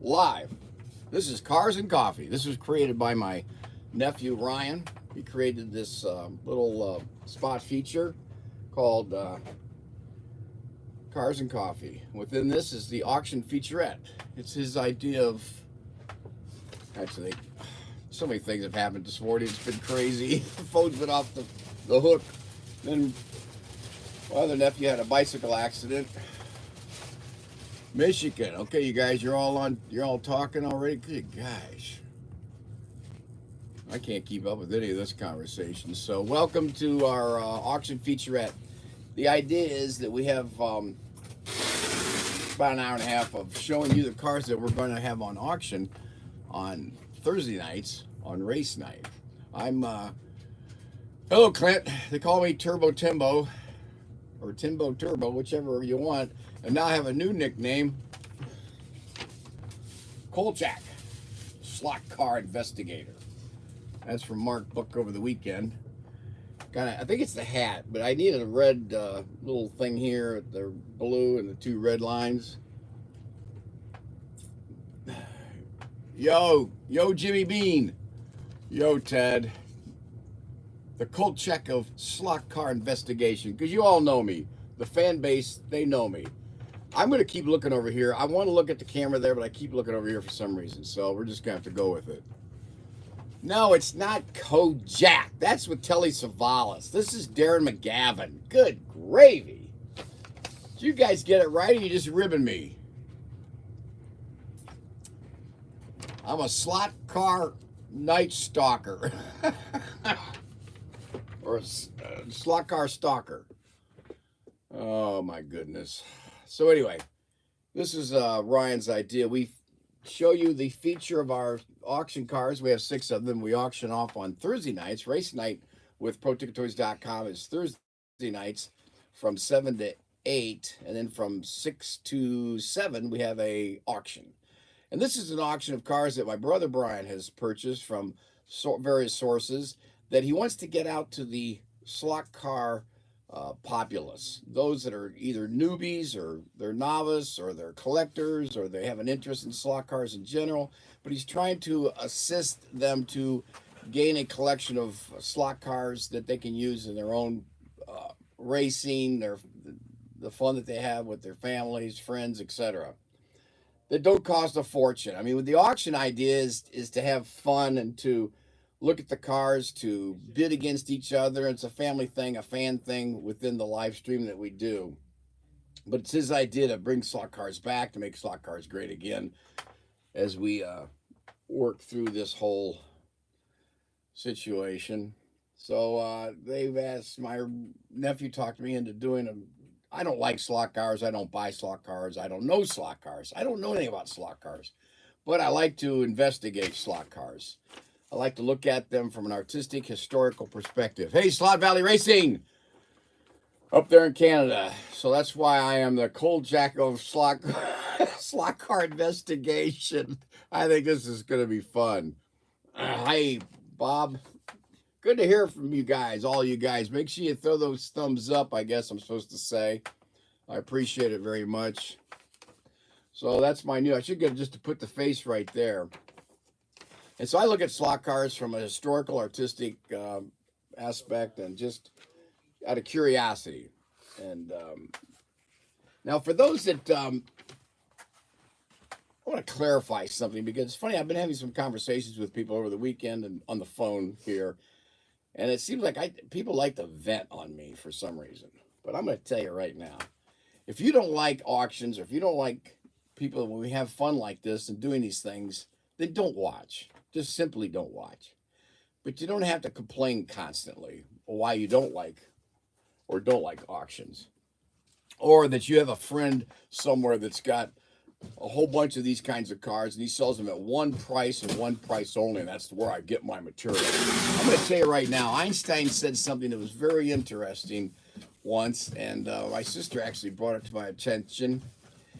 live. This is Cars and Coffee. This was created by my nephew Ryan. He created this little spot feature called Cars and Coffee. Within this is the auction featurette. It's his idea of, actually, so many things have happened this morning. It's been crazy. The phone's been off the hook. Then my other nephew had a bicycle accident. Michigan. Okay, you guys, you're all talking already. Good gosh. I can't keep up with any of this conversation. So welcome to our auction featurette. The idea is that we have about an hour and a half of showing you the cars that we're going to have on auction on Thursday nights on race night. I'm hello Clint. They call me Turbo Timbo or Timbo Turbo, whichever you want. And now I have a new nickname, Kolchak, Slot Car Investigator. That's from Mark Book over the weekend. I think it's the hat, but I needed a red little thing here, the blue and the two red lines. Yo, Jimmy Bean. Yo, Ted. The Kolchak of Slot Car Investigation, because you all know me. The fan base, they know me. I'm going to keep looking over here. I want to look at the camera there, but I keep looking over here for some reason, so we're just going to have to go with it. No, it's not Kojak. That's with Telly Savalas. This is Darren McGavin. Good gravy. Did you guys get it right, or you just ribbing me? I'm a slot car night stalker. Or a slot car stalker. Oh, my goodness. So anyway, this is Ryan's idea. We show you the feature of our auction cars. We have 6 of them. We auction off on Thursday nights. Race night with ProTinkerToys.com is Thursday nights from 7 to 8. And then from 6 to 7, we have a auction. And this is an auction of cars that my brother Brian has purchased from various sources that he wants to get out to the slot car populace, those that are either newbies or they're novice or they're collectors or they have an interest in slot cars in general, but he's trying to assist them to gain a collection of slot cars that they can use in their own racing, the fun that they have with their families, friends, etc. That don't cost a fortune. I mean, with the auction idea is to have fun and to look at the cars, to bid against each other. It's a family thing, a fan thing within the live stream that we do. But it's his idea to bring slot cars back, to make slot cars great again as we work through this whole situation. So they've asked, my nephew talked me into doing them. I don't like slot cars. I don't buy slot cars. I don't know slot cars. I don't know anything about slot cars. But I like to investigate slot cars. I like to look at them from an artistic, historical perspective. Hey, Slot Valley Racing! Up there in Canada. So that's why I am the Kolchak of slot car investigation. I think this is going to be fun. Hey, Bob. Good to hear from you guys, all you guys. Make sure you throw those thumbs up, I guess I'm supposed to say. I appreciate it very much. So that's my new, I should get just to put the face right there. And so I look at slot cars from a historical, artistic aspect and just out of curiosity. And now for those that, I want to clarify something because it's funny, I've been having some conversations with people over the weekend and on the phone here. And it seems like people like to vent on me for some reason. But I'm going to tell you right now, if you don't like auctions or if you don't like people when we have fun like this and doing these things, then don't watch. Just simply don't watch. But you don't have to complain constantly why you don't like auctions. Or that you have a friend somewhere that's got a whole bunch of these kinds of cars and he sells them at one price and one price only, and that's where I get my material. I'm going to tell you right now, Einstein said something that was very interesting once, and my sister actually brought it to my attention.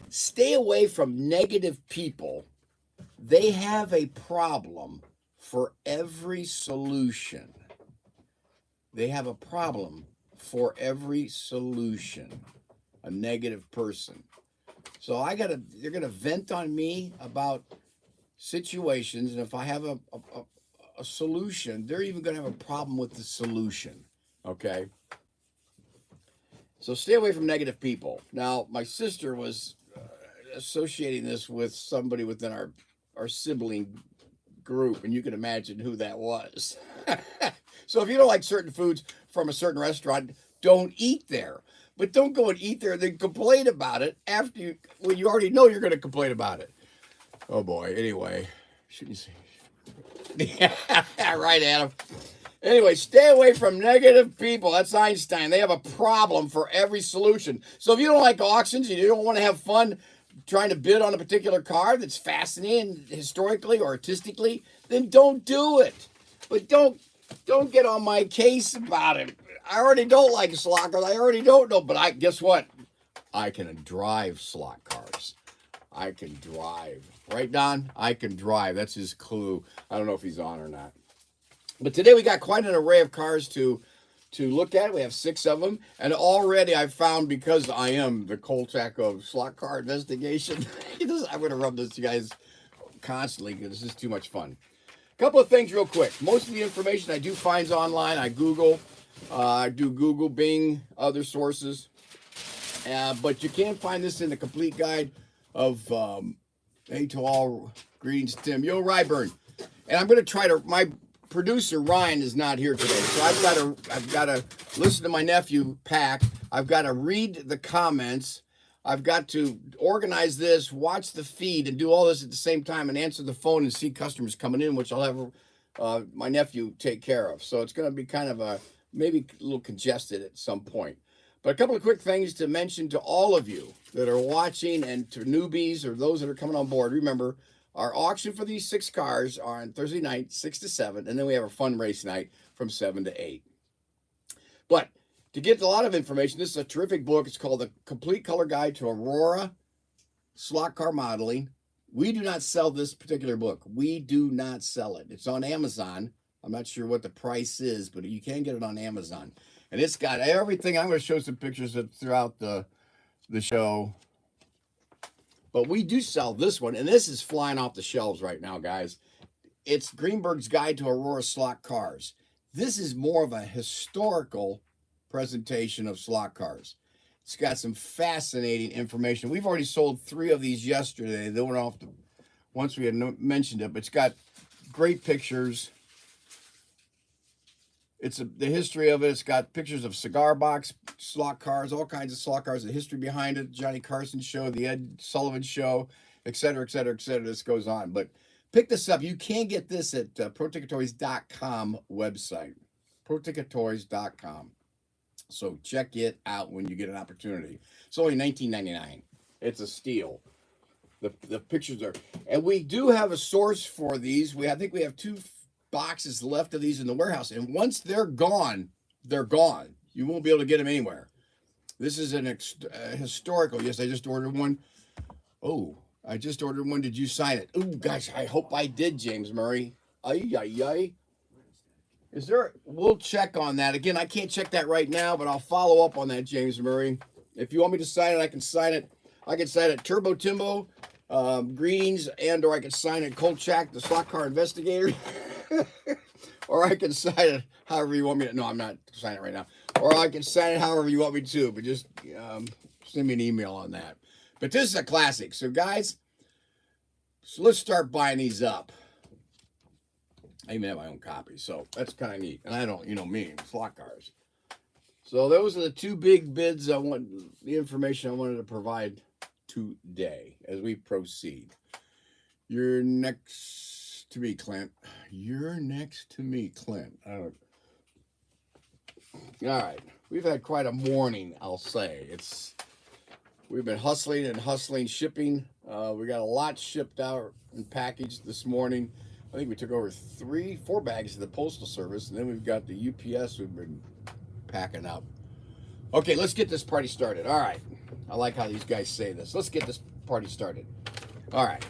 Stay away from negative people. They have a problem for every solution. They have a problem for every solution. A negative person. So they're gonna vent on me about situations, and if I have a solution, they're even gonna have a problem with the solution. Okay. So stay away from negative people. Now, my sister was associating this with somebody within our sibling group, and you can imagine who that was. So if you don't like certain foods from a certain restaurant, don't eat there. But don't go and eat there and then complain about it when you already know you're going to complain about it. Oh boy. Anyway, shouldn't you say? Yeah, right, Adam. Anyway, stay away from negative people. That's Einstein. They have a problem for every solution. So if you don't like auctions and you don't want to have fun trying to bid on a particular car that's fascinating historically or artistically, then don't do it. But don't get on my case about it. I already don't like slot cars. I already don't know. But guess what? I can drive slot cars. I can drive. Right, Don? I can drive. That's his clue. I don't know if he's on or not. But today we got quite an array of cars to look at. We have 6 of them. And already I've found, because I am the Kolchak of slot car investigation, I'm going to rub this to you guys constantly because this is too much fun. A couple of things real quick. Most of the information I do find online. I Google. I do Google, Bing, other sources. But you can find this in the complete guide of Hey to All. Greetings, Tim. Yo, Ryburn. And I'm going to try to... My producer, Ryan, is not here today. So I've got to listen to my nephew, Pack. I've got to read the comments. I've got to organize this, watch the feed, and do all this at the same time and answer the phone and see customers coming in, which I'll have my nephew take care of. So it's going to be kind of maybe a little congested at some point. But a couple of quick things to mention to all of you that are watching and to newbies or those that are coming on board. Remember, our auction for these 6 cars are on Thursday night, 6 to 7, and then we have a fun race night from 7 to 8. But to get a lot of information, this is a terrific book. It's called The Complete Color Guide to Aurora Slot Car Modeling. We do not sell this particular book. We do not sell it. It's on Amazon. I'm not sure what the price is, but you can get it on Amazon. And it's got everything. I'm going to show some pictures throughout the show. But we do sell this one, and this is flying off the shelves right now, guys. It's Greenberg's Guide to Aurora Slot Cars. This is more of a historical presentation of slot cars. It's got some fascinating information. We've already sold 3 of these yesterday. They went off once we had mentioned it, but it's got great pictures. It's the history of it. It's got pictures of cigar box slot cars, all kinds of slot cars, the history behind it, Johnny Carson show, the Ed Sullivan show, et cetera, et cetera, et cetera. This goes on. But pick this up. You can get this at ProTinkerToys.com website, ProTinkerToys.com. So check it out when you get an opportunity. It's only $19.99. It's a steal. The pictures are, and we do have a source for these. I think we have 2 boxes left of these in the warehouse, and once they're gone, they're gone. You won't be able to get them anywhere. This is an historical. Yes, I just ordered one. Oh, I just ordered one. Did you sign it? Oh, gosh, I hope I did, James Murray. Ay, ay, ay. Is there? We'll check on that. Again, I can't check that right now, but I'll follow up on that, James Murray. If you want me to sign it, I can sign it. I can sign it Turbo Timbo, Greens, or I can sign it Kolchak, the slot car investigator. Or I can sign it however you want me to. No, I'm not signing it right now. Or I can sign it however you want me to. But just send me an email on that. But this is a classic. So, guys, let's start buying these up. I even have my own copy. So, that's kind of neat. And I don't, me, slot cars. So, those are the 2 big bids the information I wanted to provide today as we proceed. You're next to me, Clint. You're next to me, Clint. All right. We've had quite a morning, I'll say. We've been hustling, shipping. We got a lot shipped out and packaged this morning. I think we took over 4 bags to the Postal Service, and then we've got the UPS we've been packing up. Okay, let's get this party started. All right. I like how these guys say this. Let's get this party started. All right.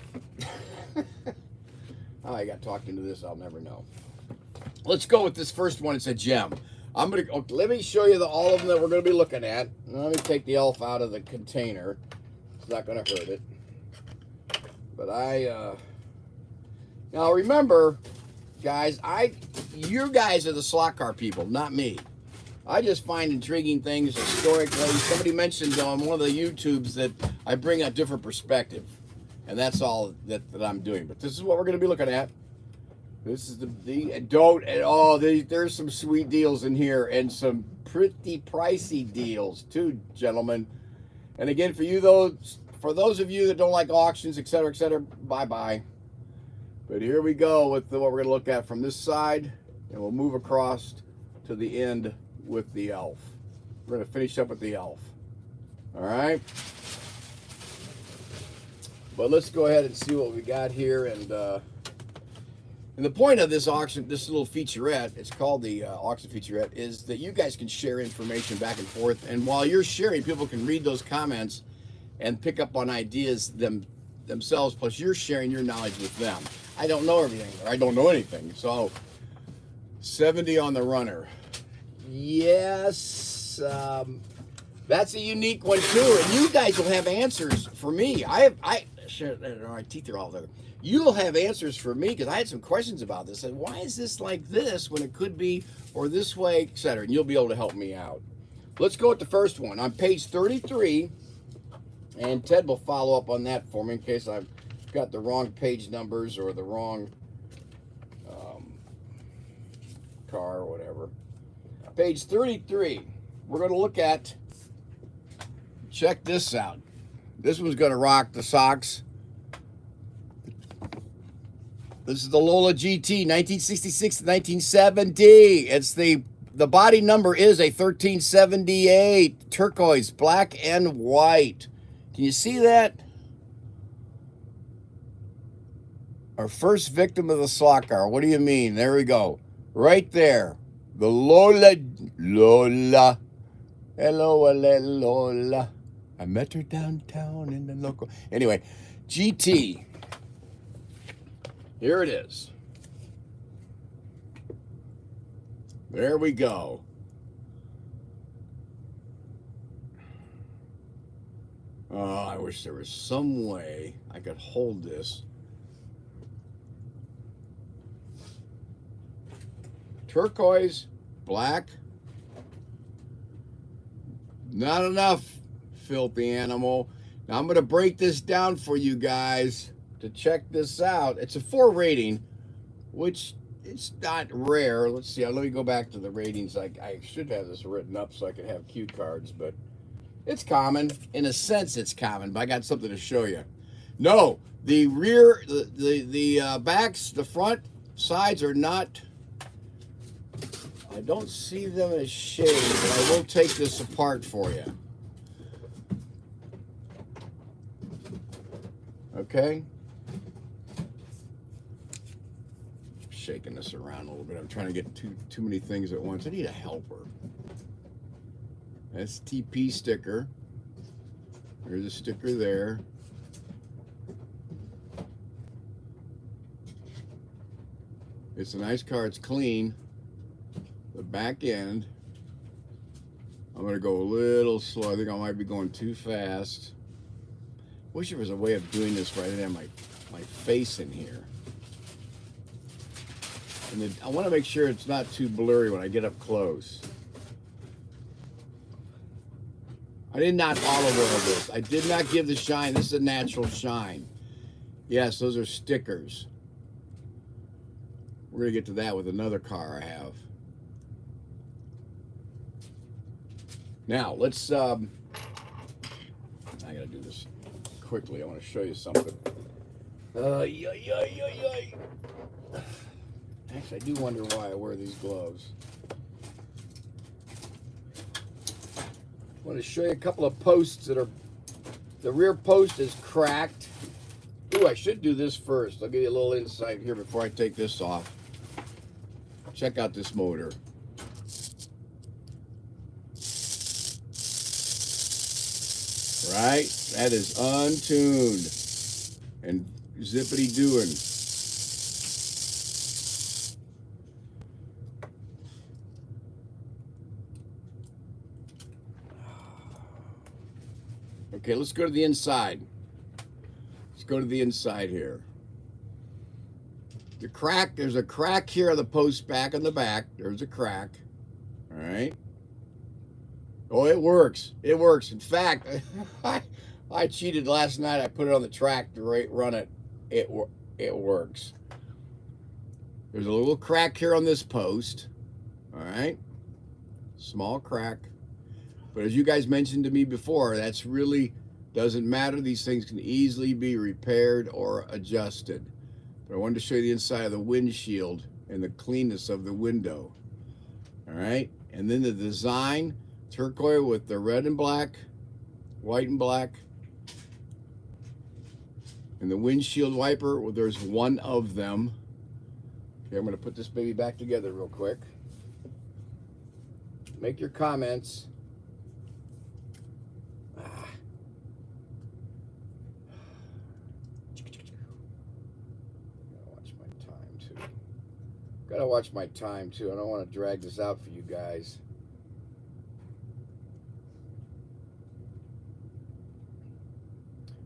How I got talked into this, I'll never know. Let's go with this first one. It's a gem. Let me show you all of them that we're going to be looking at. Let me take the elf out of the container It's not going to hurt it. But now remember, guys, you guys are the slot car people, not me. I just find intriguing things historically. Somebody mentioned on one of the YouTubes that I bring a different perspective. And that's all that I'm doing. But this is what we're going to be looking at. This is there's some sweet deals in here and some pretty pricey deals too, gentlemen. And again, for those of you that don't like auctions, etc., bye-bye. But here we go with what we're going to look at from this side, and we'll move across to the end with the elf. We're going to finish up with the elf. All right? But let's go ahead and see what we got here. And the point of this auction, this little featurette, it's called the auction featurette, is that you guys can share information back and forth. And while you're sharing, people can read those comments and pick up on ideas themselves, plus you're sharing your knowledge with them. I don't know everything, or I don't know anything. So 70 on the runner. Yes, that's a unique one too. And you guys will have answers for me. My teeth are all there. You'll have answers for me because I had some questions about this. And why is this like this when it could be, or this way, etc. And you'll be able to help me out. Let's go with the first one on page 33. And Ted will follow up on that for me in case I've got the wrong page numbers or the wrong car or whatever. Page 33. We're going to look at, check this out. This one's going to rock the socks. This is the Lola GT, 1966 to 1970. It's the body number is a 1378, turquoise, black and white. Can you see that? Our first victim of the slot car. What do you mean? There we go. Right there. The Lola. Hello, Lola. I met her downtown in the local. Anyway, GT. Here it is. There we go. Oh, I wish there was some way I could hold this. Turquoise, black. Not enough, filthy animal. Now I'm going to break this down for you guys to check this out. It's a 4 rating, which it's not rare. Let's see. Let me go back to the ratings. I should have this written up so I could have cue cards, but it's common. In a sense, it's common, but I got something to show you. No, the rear, the backs, the front sides are not. I don't see them as shade, but I will take this apart for you. Okay. Shaking this around a little bit. I'm trying to get too many things at once. I need a helper. STP sticker. There's a sticker there. It's a nice car. It's clean. The back end. I'm going to go a little slow. I think I might be going too fast. Wish there was a way of doing this where I didn't have my face in here. And I want to make sure it's not too blurry when I get up close. I did not olive oil this. I did not give the shine. This is a natural shine. Yes, those are stickers. We're going to get to that with another car I have. Now, let's, I got to do this quickly. I want to show you something. Actually, I do wonder why I wear these gloves. I want to show you a couple of posts that are, the rear post is cracked. Ooh, I should do this first. I'll give you a little insight here before I take this off. Check out this motor. Right? That is untuned and zippity doing. Okay, let's go to the inside. Let's go to the inside here. The crack, there's a crack here on the post back on the back. There's a crack. All right. Oh, it works. It works. In fact, I cheated last night. I put it on the track to run it. It works. There's a little crack here on this post. All right. Small crack. But as you guys mentioned to me before, that's really doesn't matter. These things can easily be repaired or adjusted. But I wanted to show you the inside of the windshield and the cleanness of the window. All right. And then the design, turquoise with the red and black, white and black. And the windshield wiper, well, there's one of them. Okay, I'm going to put this baby back together real quick. Make your comments. Gotta watch my time too. I don't want to drag this out for you guys.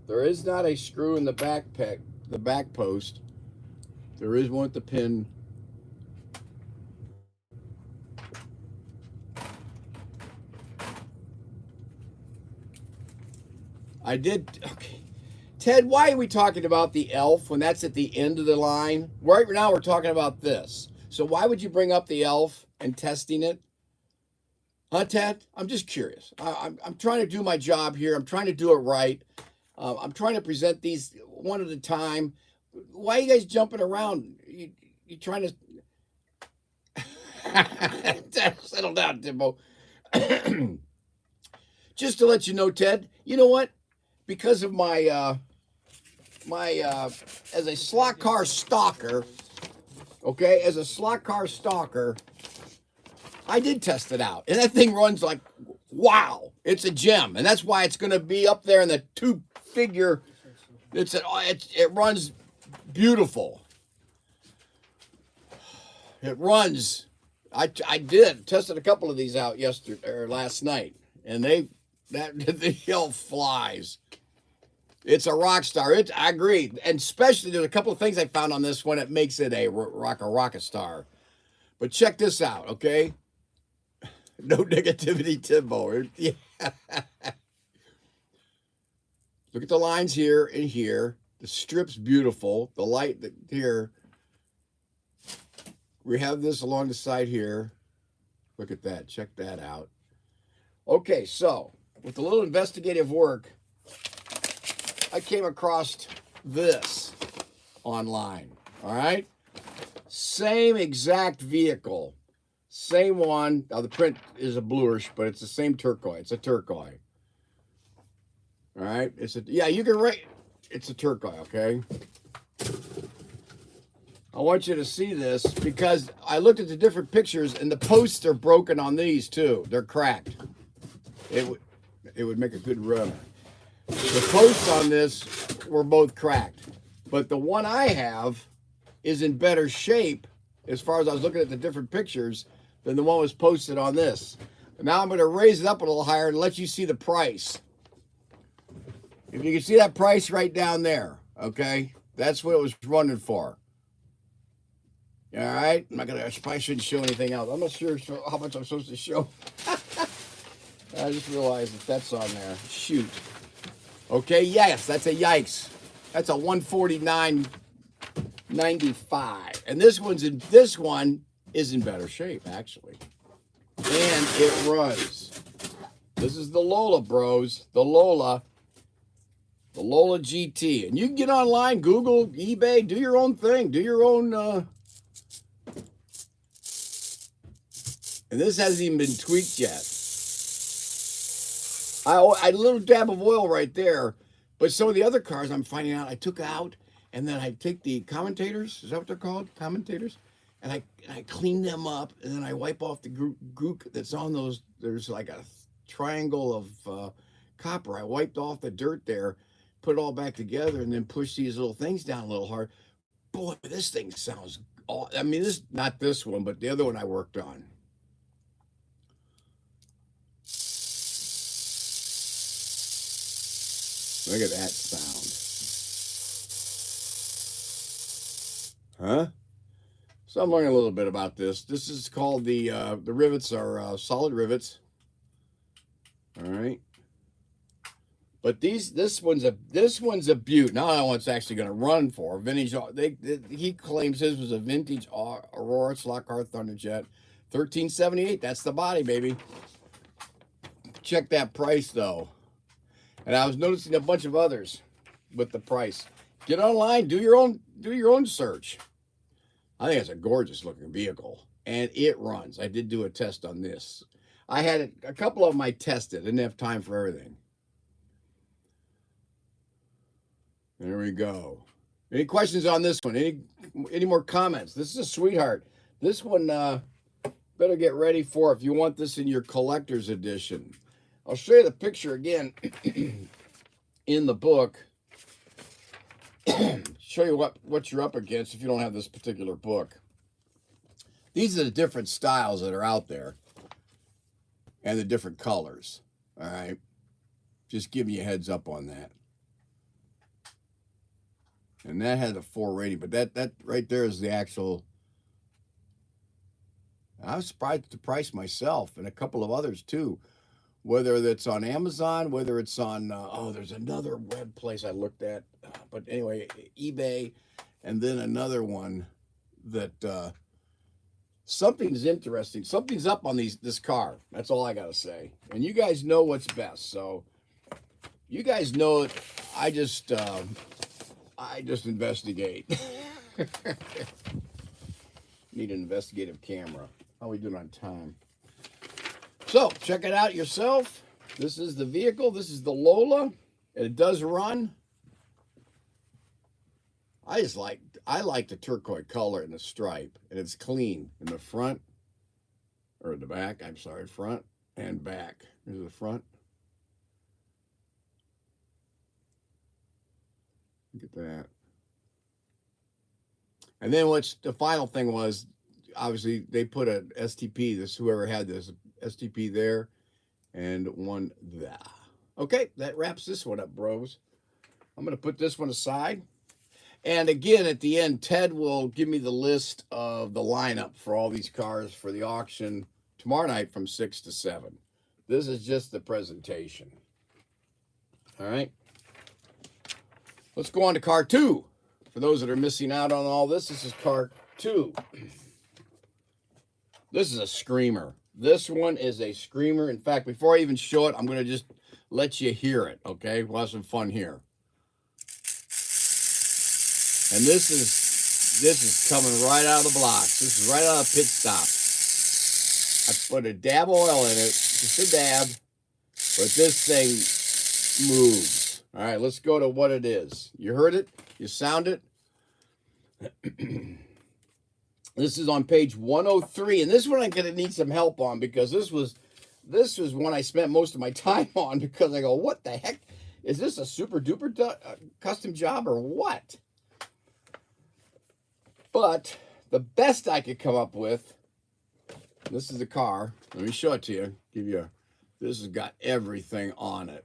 There is not a screw in the back post. There is one at the pin. I did, okay. Ted, why are we talking about the elf when that's at the end of the line? Right now we're talking about this. So why would you bring up the elf and testing it? Huh, Ted? I'm just curious. I'm trying to do my job here. I'm trying to do it right. I'm trying to present these one at a time. Why are you guys jumping around? You trying to... Settle down, Timbo. Just to let you know, Ted, you know what? Because of my as a slot car stalker, okay, as a slot car stalker, I did test it out, and that thing runs like, wow, it's a gem, and that's why it's going to be up there in the two-figure. It runs beautiful. It runs. I did tested a couple of these out last night, and the hill flies. It's a rock star. I agree. And especially there's a couple of things I found on this one that makes it a rocket star. But check this out, okay? No negativity, Timbo. Yeah. Look at the lines here and here. The strip's beautiful. The light here. We have this along the side here. Look at that. Check that out. Okay, so with a little investigative work, I came across this online, all right? Same exact vehicle, same one. Now, the print is a bluish, but it's the same turquoise. It's a turquoise, all right? Yeah, you can write, it's a turquoise, okay? I want you to see this because I looked at the different pictures, and the posts are broken on these, too. They're cracked. It would make a good runner. The posts on this were both cracked, but the one I have is in better shape as far as I was looking at the different pictures than the one was posted on this. Now I'm going to raise it up a little higher and let you see the price. If you can see that price right down there, okay, that's what it was running for. All right, I probably shouldn't show anything else. I'm not sure how much I'm supposed to show. I just realized that's on there. Shoot. Okay, yes, that's a yikes. That's a 149.95. And this one is in better shape, actually. And it runs. This is the Lola, bros. The Lola GT. And you can get online, Google, eBay, do your own thing. Do your own and this hasn't even been tweaked yet. A little dab of oil right there, but some of the other cars I'm finding out I took out, and then I take the commentators, is that what they're called? Commentators? And I clean them up, and then I wipe off the gook that's on those. There's like a triangle of copper. I wiped off the dirt there, put it all back together, and then push these little things down a little hard. Boy, this thing sounds, I mean, not this one, but the other one I worked on. Look at that sound. Huh? So I'm learning a little bit about this. This is called the rivets are solid rivets. All right. But this one's a beaut. Now I know what's actually going to run for vintage. He claims his was a vintage Aurora slot car Thunderjet, 1378. That's the body, baby. Check that price though. And I was noticing a bunch of others with the price. Get online, do your own search. I think it's a gorgeous looking vehicle, and it runs. I did do a test on this. I had a couple of them I tested. Didn't have time for everything. There we go. Any questions on this one? Any more comments? This is a sweetheart. This one, better get ready for if you want this in your collector's edition. I'll show you the picture again in the book. Show you what you're up against if you don't have this particular book. These are the different styles that are out there and the different colors. All right. Just giving you a heads up on that. And that had a 4 rating, but that right there is the actual. I was surprised at the price myself and a couple of others too. Whether that's on Amazon, whether it's on, there's another web place I looked at. But anyway, eBay, and then another one that something's interesting. Something's up on this car. That's all I got to say. And you guys know what's best. So you guys know it. I just investigate. Need an investigative camera. How are we doing on time? So check it out yourself. This is the vehicle. This is the Lola. And it does run. I like the turquoise color and the stripe. And it's clean in the front. Or the back. I'm sorry. Front and back. Here's the front. Look at that. And then what's the final thing was, obviously they put a STP, whoever had this STP there, and one there. Okay, that wraps this one up, bros. I'm going to put this one aside. And again, at the end, Ted will give me the list of the lineup for all these cars for the auction tomorrow night from 6 to 7. This is just the presentation. All right. Let's go on to car 2. For those that are missing out on all this is car 2. This is a screamer. This one is a screamer. In fact, before I even show it, I'm going to just let you hear it, okay? We'll have some fun here. And this is coming right out of the blocks. This is right out of pit stop. I put a dab of oil in it, just a dab, but this thing moves. All right, let's go to what it is. You heard it? You sound it? This is on page 103, and this one I'm going to need some help on because this was one I spent most of my time on because I go, what the heck? Is this a super duper custom job or what? But the best I could come up with, this is the car. Let me show it to you. This has got everything on it.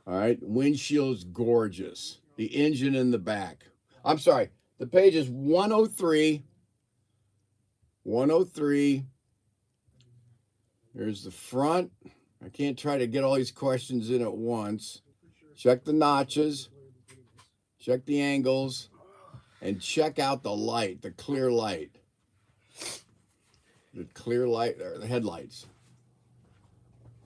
All right, windshield's gorgeous. The engine in the back. I'm sorry, the page is 103. 103. There's the front. I can't try to get all these questions in at once. Check the notches. Check the angles. And check out the light, the clear light. The clear light, or the headlights.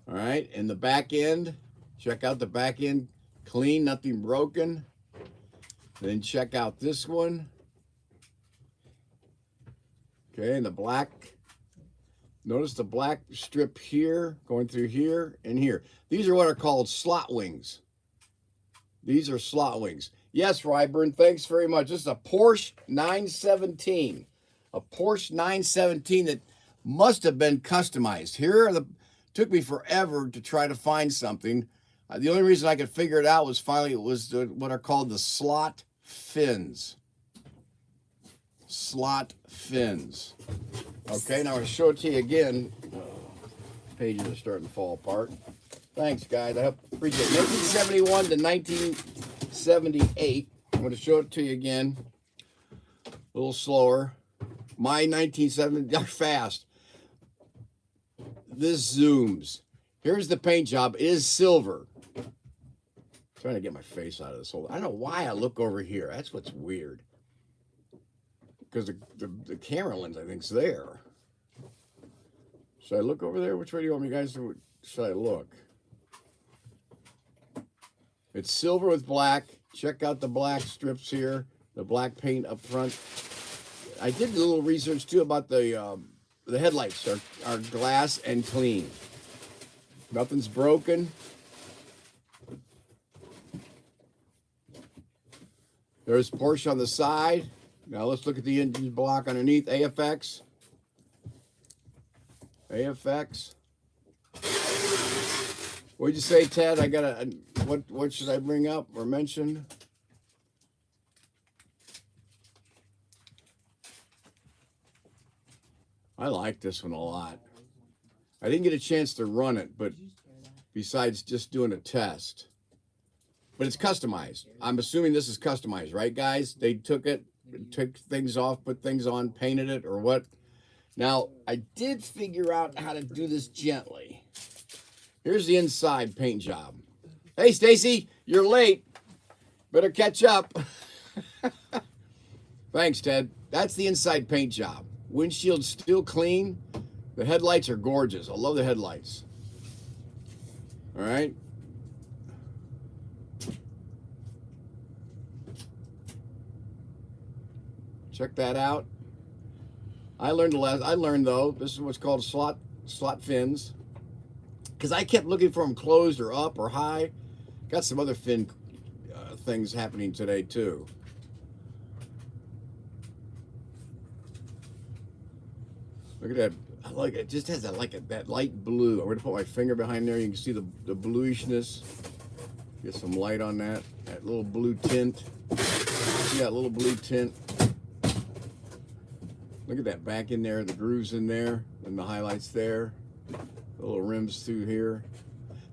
All right, and the back end. Check out the back end. Clean, nothing broken. Then check out this one. Okay, and the black. Notice the black strip here, going through here and here. These are what are called slot wings. These are slot wings. Yes, Ryburn, thanks very much. This is a Porsche 917. A Porsche 917 that must have been customized. Took me forever to try to find something. The only reason I could figure it out was finally what are called the slot fins. Slot fins. Okay, now I'm going to show it to you again. Pages are starting to fall apart. Thanks, guys. I hope Appreciate it. 1971 to 1978. I'm going to show it to you again. A little slower. My 1970, fast. This zooms. Here's the paint job. It is silver. I'm trying to get my face out of this hole. I don't know why I look over here. That's what's weird. Because the camera lens, I think, is there. Should I look over there? Which way do you want me guys to? Should I look? It's silver with black. Check out the black strips here. The black paint up front. I did a little research too about the headlights are glass and clean. Nothing's broken. There's Porsche on the side. Now let's look at the engine block underneath. AFX. AFX. What'd you say, Ted? I got a what should I bring up or mention? I like this one a lot. I didn't get a chance to run it, but besides just doing a test. But it's customized. I'm assuming this is customized, right, guys? They took things off, put things on, painted it, or what? Now, I did figure out how to do this gently. Here's the inside paint job. Hey, Stacy, you're late. Better catch up. Thanks, Ted. That's the inside paint job. Windshield's still clean. The headlights are gorgeous. I love the headlights. All right. Check that out. I learned though, this is what's called slot fins. Because I kept looking for them closed or up or high. Got some other fin things happening today too. Look at that. I like it. It just has that light blue. I'm going to put my finger behind there. You can see the bluishness. Get some light on that. That little blue tint. See that little blue tint? Look at that back in there. The grooves in there. And the highlights there. The little rims through here.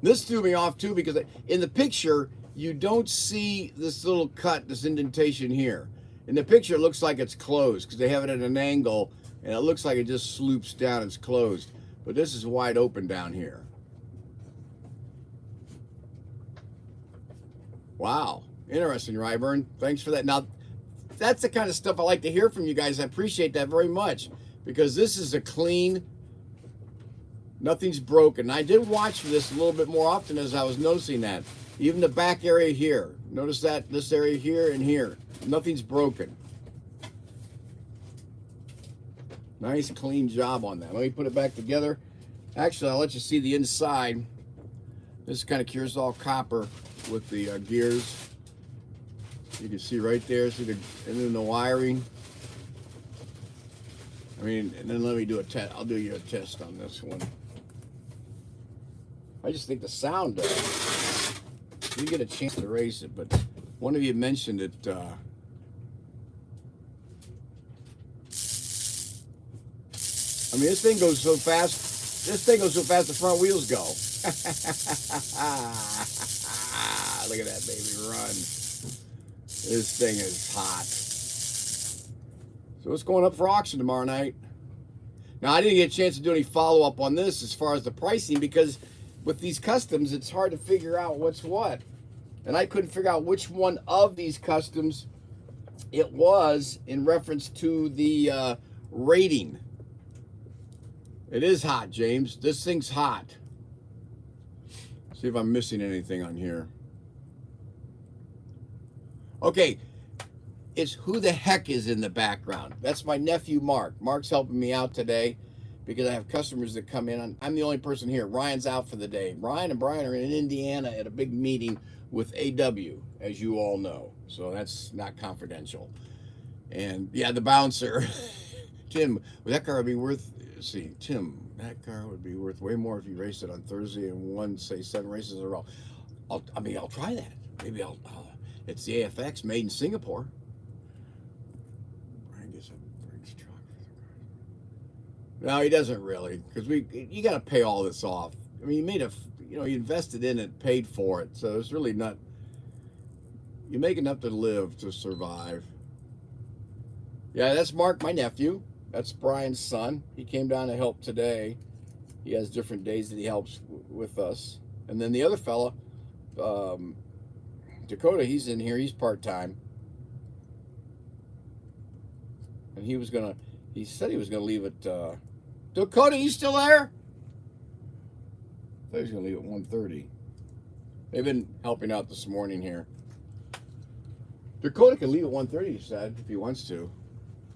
This threw me off too because in the picture, you don't see this little cut, this indentation here. In the picture, it looks like it's closed because they have it at an angle. And it looks like it just sloops down, it's closed. But this is wide open down here. Wow, interesting, Ryburn. Thanks for that. Now, that's the kind of stuff I like to hear from you guys. I appreciate that very much. Because this is a clean, nothing's broken. I did watch for this a little bit more often as I was noticing that. Even the back area here. Notice that, this area here and here. Nothing's broken. Nice clean job on that. Let me put it back together. Actually, I'll let you see the inside. This is kind of Kurzall copper with the gears. You can see right there. See and then the wiring. I mean, and then let me do a test. I'll do you a test on this one. I just think the sound. You get a chance to race it, but one of you mentioned it. I mean, this thing goes so fast. This thing goes so fast, the front wheels go. Look at that baby run. This thing is hot. So it's going up for auction tomorrow night. Now, I didn't get a chance to do any follow-up on this as far as the pricing because with these customs, it's hard to figure out what's what. And I couldn't figure out which one of these customs it was in reference to the rating. It is hot, James. This thing's hot. See if I'm missing anything on here. Okay, it's who the heck is in the background. That's my nephew, Mark. Mark's helping me out today because I have customers that come in. I'm the only person here. Ryan's out for the day. Ryan and Brian are in Indiana at a big meeting with AW, as you all know. So that's not confidential. And yeah, the bouncer. Tim, that car would be worth... See, Tim, that car would be worth way more if you raced it on Thursday and won, say, 7 races in a row. I'll try that. Maybe it's the AFX made in Singapore. Brian gets a Brinks truck. No, he doesn't really, because you got to pay all this off. I mean, you made you know, you invested in it, paid for it. So it's really not, you make enough to live, to survive. Yeah, that's Mark, my nephew. That's Brian's son. He came down to help today. He has different days that he helps with us. And then the other fella, Dakota, he's in here. He's part-time. And he said he was going to leave at, Dakota, you still there? I thought he was going to leave at 1:30. They've been helping out this morning here. Dakota can leave at 1:30, he said, if he wants to.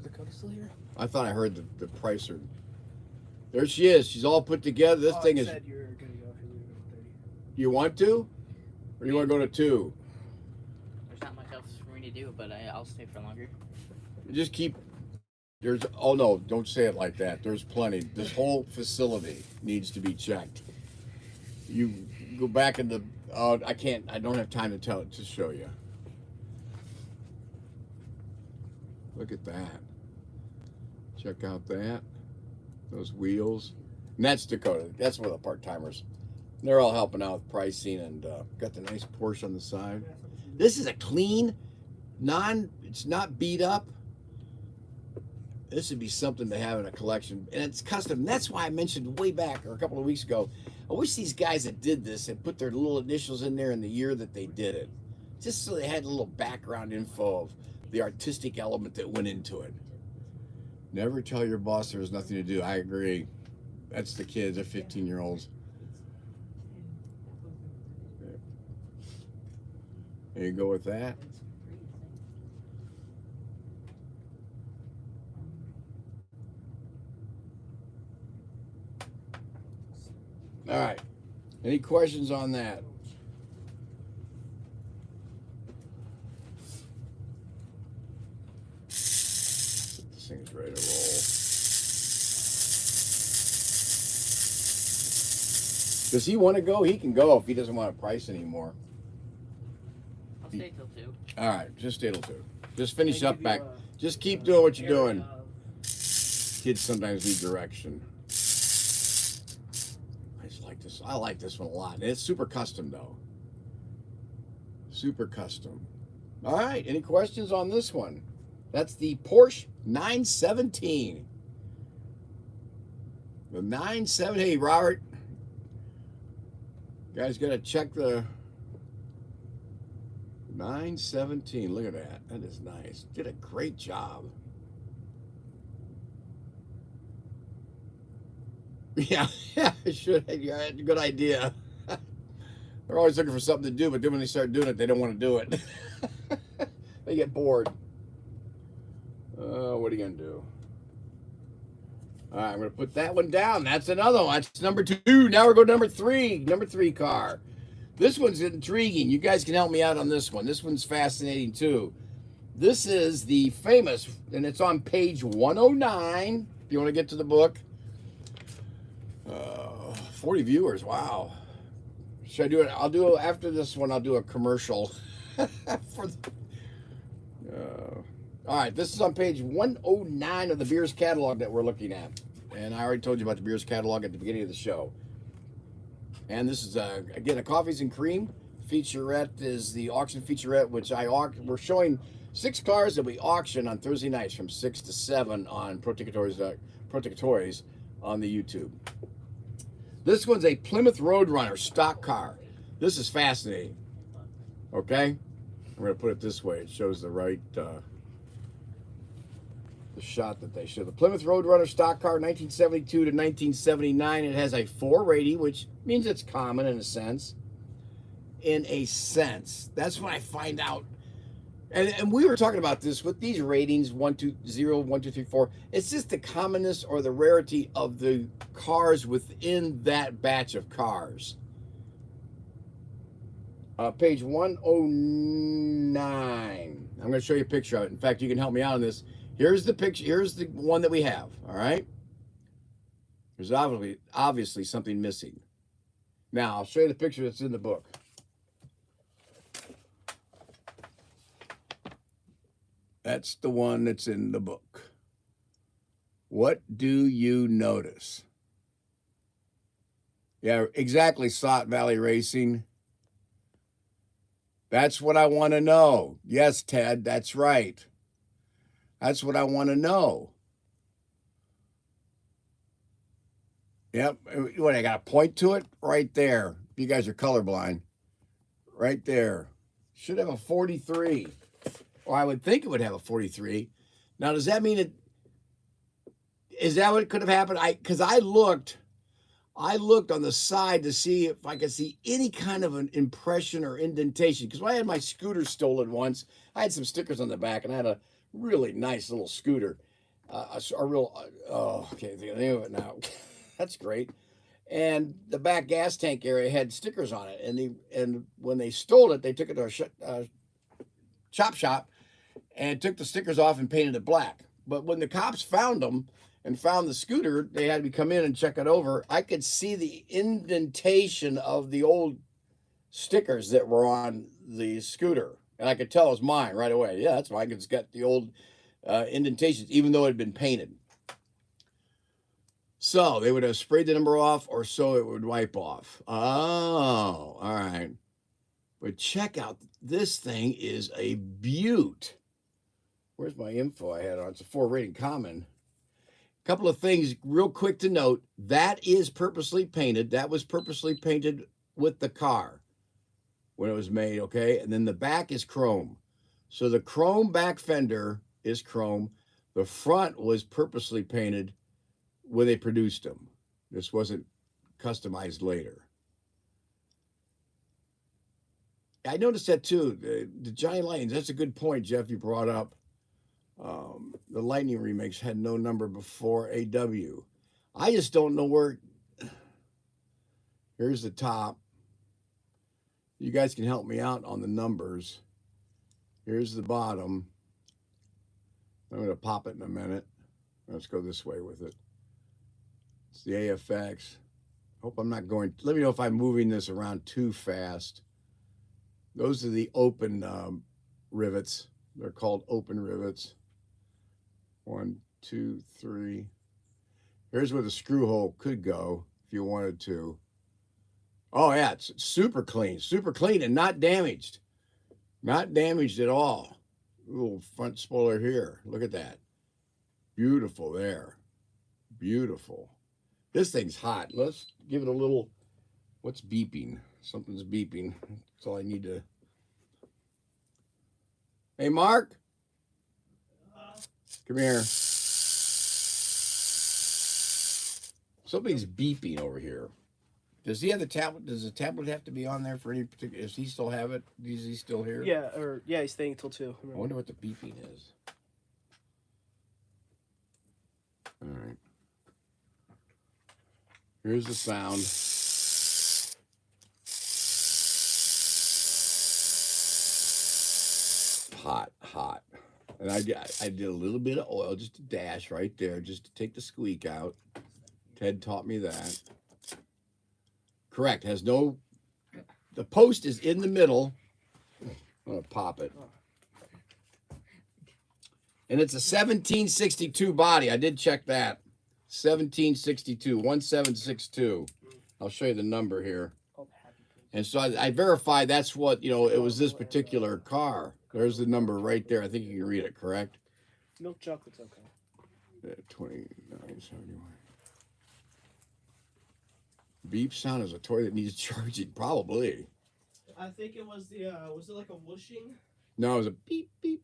Dakota still here? I thought I heard the pricer. There she is. She's all put together. This thing is. Said you were gonna go if you leave at 1:30. You want to, or you want to go to 2? There's not much else for me to do, but I'll stay for longer. Just keep. There's. Oh no! Don't say it like that. There's plenty. This whole facility needs to be checked. You go back in the. I can't. I don't have time to show you. Look at that. Check out that. Those wheels. And that's Dakota. That's one of the part-timers. They're all helping out with pricing and got the nice Porsche on the side. This is a clean, it's not beat up. This would be something to have in a collection. And it's custom. That's why I mentioned way back, or a couple of weeks ago, I wish these guys that did this had put their little initials in there and the year that they did it. Just so they had a little background info of the artistic element that went into it. Never tell your boss there's nothing to do. I agree. That's the kids. They're 15-year-olds. There you go with that. All right. Any questions on that? This thing's ready to roll. Does he want to go? He can go if he doesn't want to price anymore. I'll stay till 2. All right, just stay till 2. Just finish up back. Just keep doing what you're doing. Kids sometimes need direction. I just like this. I like this one a lot. It's super custom though. Super custom. All right, any questions on this one? That's the Porsche 917. The 917. Hey, Robert. You guys got to check the 917. Look at that. That is nice. Did a great job. Yeah, I should. Yeah, a good idea. They're always looking for something to do, but then when they start doing it, they don't want to do it. They get bored. What are you going to do? All right, I'm going to put that one down. That's another one. That's number 2. Now we're going to number 3. Number 3 car. This one's intriguing. You guys can help me out on this one. This one's fascinating, too. This is the famous, and it's on page 109, if you want to get to the book. 40 viewers. Wow. Should I do it? I'll do, after this one, I'll do a commercial. For the, all right, this is on page 109 of the Beers catalog that we're looking at. And I already told you about the Beers catalog at the beginning of the show. And this is, again, a Coffees and Cream. Featurette is the auction featurette, which we're showing 6 cars that we auction on Thursday nights from 6 to 7 on ProTinkerToys on the YouTube. This one's a Plymouth Roadrunner stock car. This is fascinating. Okay? I'm going to put it this way. It shows the right... the shot that they show. The Plymouth Roadrunner stock car, 1972 to 1979. It has a 4 rating, which means it's common in a sense. In a sense. That's when I find out. And we were talking about this with these ratings, 1, 2, 0, 1, 2, 3, 4. It's just the commonness or the rarity of the cars within that batch of cars. Page 109. I'm going to show you a picture of it. In fact, you can help me out on this. Here's the picture. Here's the one that we have. All right. There's obviously something missing. Now, I'll show you the picture that's in the book. That's the one that's in the book. What do you notice? Yeah, exactly, Slot Valley Racing. That's what I want to know. Yes, Ted, that's right. That's what I want to know. Yep. What, I got a point to it? Right there. You guys are colorblind. Right there. Should have a 43. Or I would think it would have a 43. Now, does that mean it? Is that what could have happened? Because I looked on the side to see if I could see any kind of an impression or indentation. Because when I had my scooter stolen once, I had some stickers on the back, and I had a really nice little scooter. A real, okay, the name of it now. That's great. And the back gas tank area had stickers on it. And when they stole it, they took it to a chop shop and took the stickers off and painted it black. But when the cops found them and found the scooter, they had me come in and check it over. I could see the indentation of the old stickers that were on the scooter. And I could tell it was mine right away. Yeah, that's mine. It's got the old indentations, even though it had been painted. So they would have sprayed the number off, or so it would wipe off. Oh, all right. But check out, this thing is a beaut. Where's my info I had on? It's a 4 rating common. Couple of things real quick to note. That is purposely painted. That was purposely painted with the car when it was made, okay? And then the back is chrome. So the chrome back fender is chrome. The front was purposely painted when they produced them. This wasn't customized later. I noticed that too. The giant lightnings, that's a good point, Jeff, you brought up. The Lightning remakes had no number before AW. I just don't know where. Here's the top. You guys can help me out on the numbers. Here's the bottom. I'm going to pop it in a minute. Let's go this way with it. It's the AFX. Hope I'm not going. Let me know if I'm moving this around too fast. Those are the open rivets. They're called open rivets. 1, 2, 3. Here's where the screw hole could go if you wanted to. Oh, yeah, it's super clean and not damaged. Not damaged at all. Little front spoiler here. Look at that. Beautiful there. Beautiful. This thing's hot. Let's give it a little. What's beeping? Something's beeping. That's all I need to. Hey, Mark. Come here. Something's beeping over here. Does he have the tablet? Does the tablet have to be on there for any particular? Does he still have it? Is he still here? Yeah, he's staying till 2. I wonder what the beeping is. All right. Here's the sound. Hot. And I did a little bit of oil, just a dash right there, just to take the squeak out. Ted taught me that. Correct. Has no. The post is in the middle. I'm gonna pop it. And it's a 1762 body. I did check that. 1762, 1762. I'll show you the number here. And so I verified that's what, it was this particular car. There's the number right there. I think you can read it, correct? Milk chocolate's okay. 2971. Beep sound is a toy that needs charging, probably. I think it was was it like a whooshing? No, it was a beep, beep.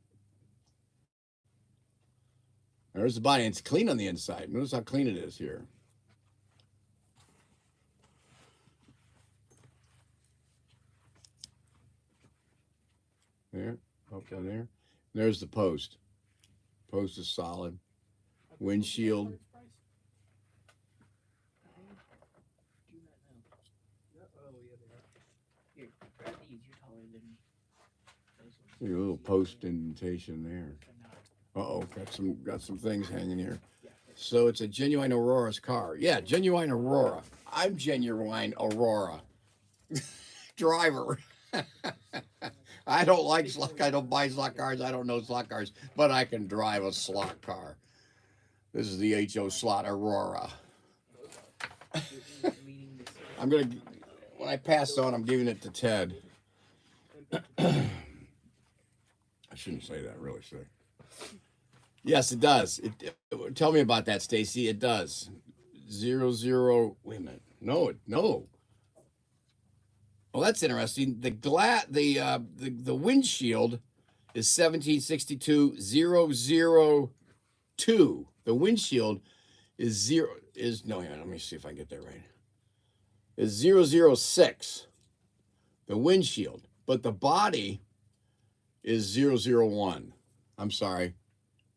There's the body. It's clean on the inside. Notice how clean it is here. There, up in there. There's the post. Post is solid. Windshield. Here, grab these. You're taller than me. See a little post indentation there. Uh-oh, got some things hanging here. So it's a genuine Aurora's car. Yeah, genuine Aurora. I'm genuine Aurora. Driver. I don't buy slot cars. I don't know slot cars, but I can drive a slot car. This is the HO slot Aurora. when I pass on, I'm giving it to Ted. I shouldn't say that, really, should I? Yes, it does. Tell me about that, Stacy. It does. 00. Wait a minute. No. Well, that's interesting. The windshield is 1762-002. The windshield is no. Let me see if I can get that right. Is 006. The windshield, but the body is 001. I'm sorry.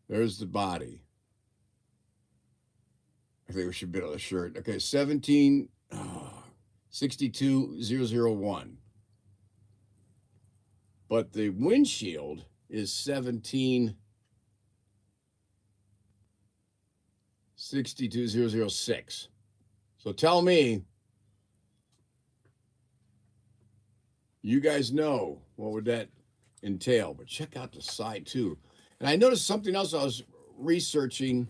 There's the body. I think we should be on the shirt. Okay, 1762-001. But the windshield is 1762-006. So tell me, you guys know what would that entail? But check out the side too. And I noticed something else I was researching.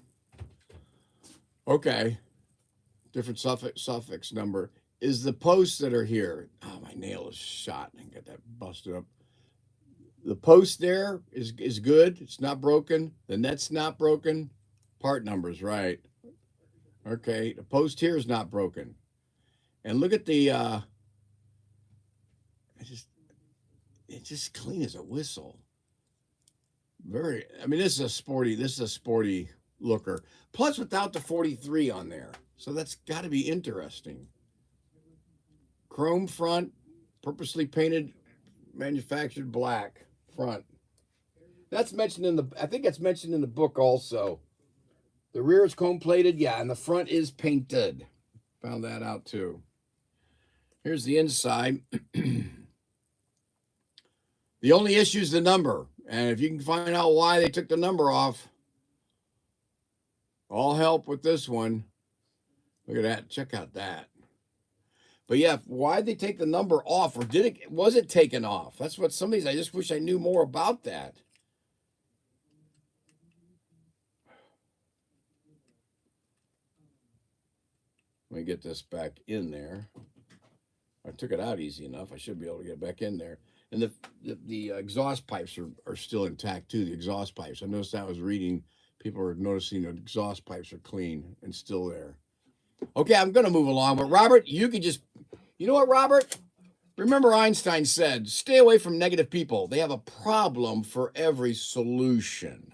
Okay, different suffix number is the posts that are here. Oh, my nail is shot. I can get that busted up. The post there is good. It's not broken. The net's not broken. Part number's right. Okay, the post here is not broken. And look at the it's just clean as a whistle. This is a sporty looker. Plus without the 43 on there. So that's got to be interesting. Chrome front, purposely painted, manufactured black front. That's mentioned I think that's mentioned in the book also. The rear is chrome plated, yeah, and the front is painted. Found that out too. Here's the inside. The only issue is the number. And if you can find out why they took the number off, all help with this one. Look at that. Check out that. But yeah, why'd they take the number off? Or was it taken off? That's what some of these, I just wish I knew more about that. Let me get this back in there. I took it out easy enough. I should be able to get it back in there. And the exhaust pipes are still intact too. The exhaust pipes. I noticed that I was reading. People are noticing the exhaust pipes are clean and still there. Okay, I'm going to move along. But Robert, you know what, Robert? Remember Einstein said, stay away from negative people. They have a problem for every solution.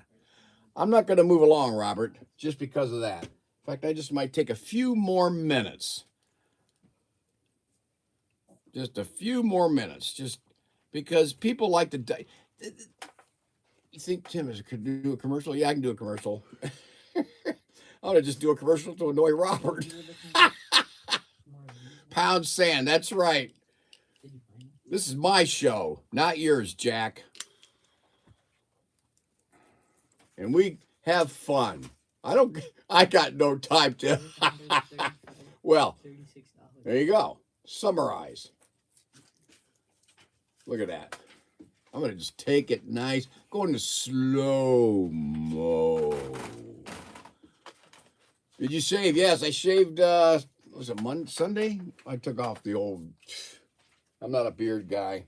I'm not going to move along, Robert, just because of that. In fact, I just might take a few more minutes. Just a few more minutes. Just because people like to... You think Tim could do a commercial? Yeah, I can do a commercial. I'm going to just do a commercial to annoy Robert. Pound sand, that's right. This is my show, not yours, Jack. And we have fun. I got no time to. Well, there you go. Summarize. Look at that. I'm going to just take it nice. Go into slow-mo. Did you shave? Yes, I shaved, was it Sunday? I took off the old, I'm not a beard guy.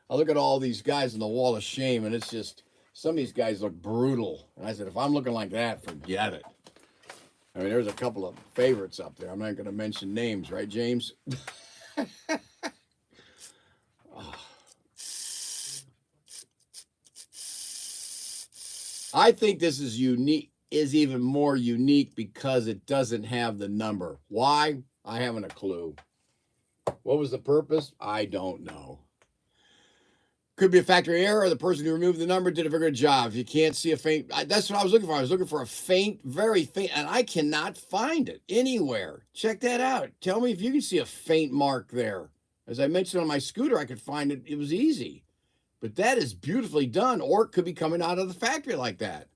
I look at all these guys on the wall of shame, and it's just, some of these guys look brutal. And I said, if I'm looking like that, forget it. I mean, there's a couple of favorites up there. I'm not going to mention names, right, James? Oh. I think this is even more unique because it doesn't have the number. Why? I haven't a clue. What was the purpose? I don't know. Could be a factory error, or the person who removed the number did a very good job. If you can't see a faint, that's what I was looking for. I was looking for a faint, very faint, and I cannot find it anywhere. Check that out. Tell me if you can see a faint mark there. As I mentioned on my scooter, I could find it. It was easy. But that is beautifully done, or it could be coming out of the factory like that.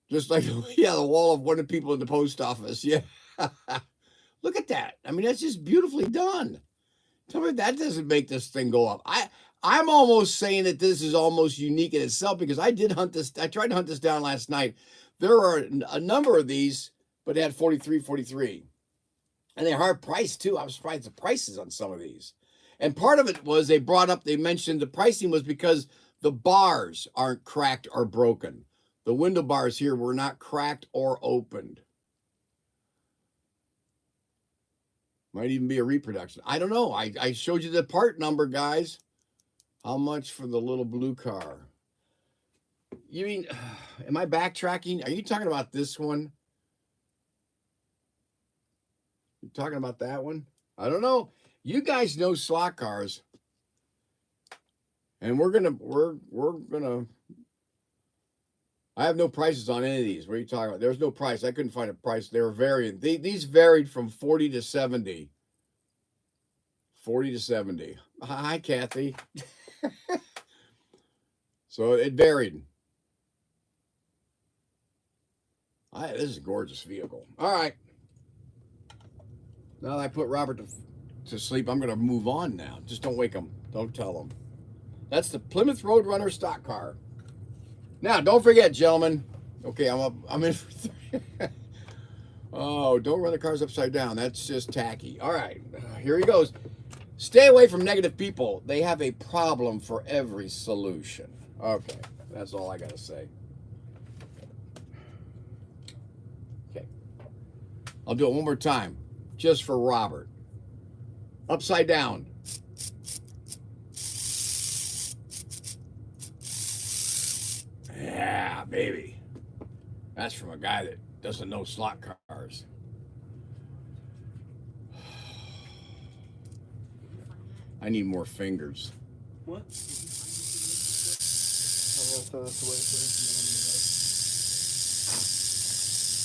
Just like, yeah, the wall of one of the people in the post office. Yeah. Look at that. I mean, that's just beautifully done. Tell me if that doesn't make this thing go up. I'm almost saying that this is almost unique in itself because I did hunt this. I tried to hunt this down last night. There are a number of these, but it had 43. And they're hard priced too. I was surprised the prices on some of these. And part of it was they mentioned the pricing was because the bars aren't cracked or broken. The window bars here were not cracked or opened. Might even be a reproduction. I don't know. I showed you the part number, guys. How much for the little blue car? You mean, am I backtracking? Are you talking about this one? You talking about that one? I don't know. You guys know slot cars. And we're gonna I have no prices on any of these. What are you talking about? There's no price. I couldn't find a price. They were varying. These varied from 40 to 70. 40 to 70. Hi, Kathy. So it varied. This is a gorgeous vehicle. All right. Now that I put Robert to sleep, I'm going to move on now. Just don't wake him. Don't tell him. That's the Plymouth Roadrunner stock car. Now, don't forget, gentlemen. Okay, I'm in for 3. Oh, don't run the cars upside down. That's just tacky. All right, here he goes. Stay away from negative people. They have a problem for every solution. Okay, that's all I got to say. Okay. I'll do it one more time, just for Robert. Upside down. Yeah, baby. That's from a guy that doesn't know slot cars. I need more fingers. What?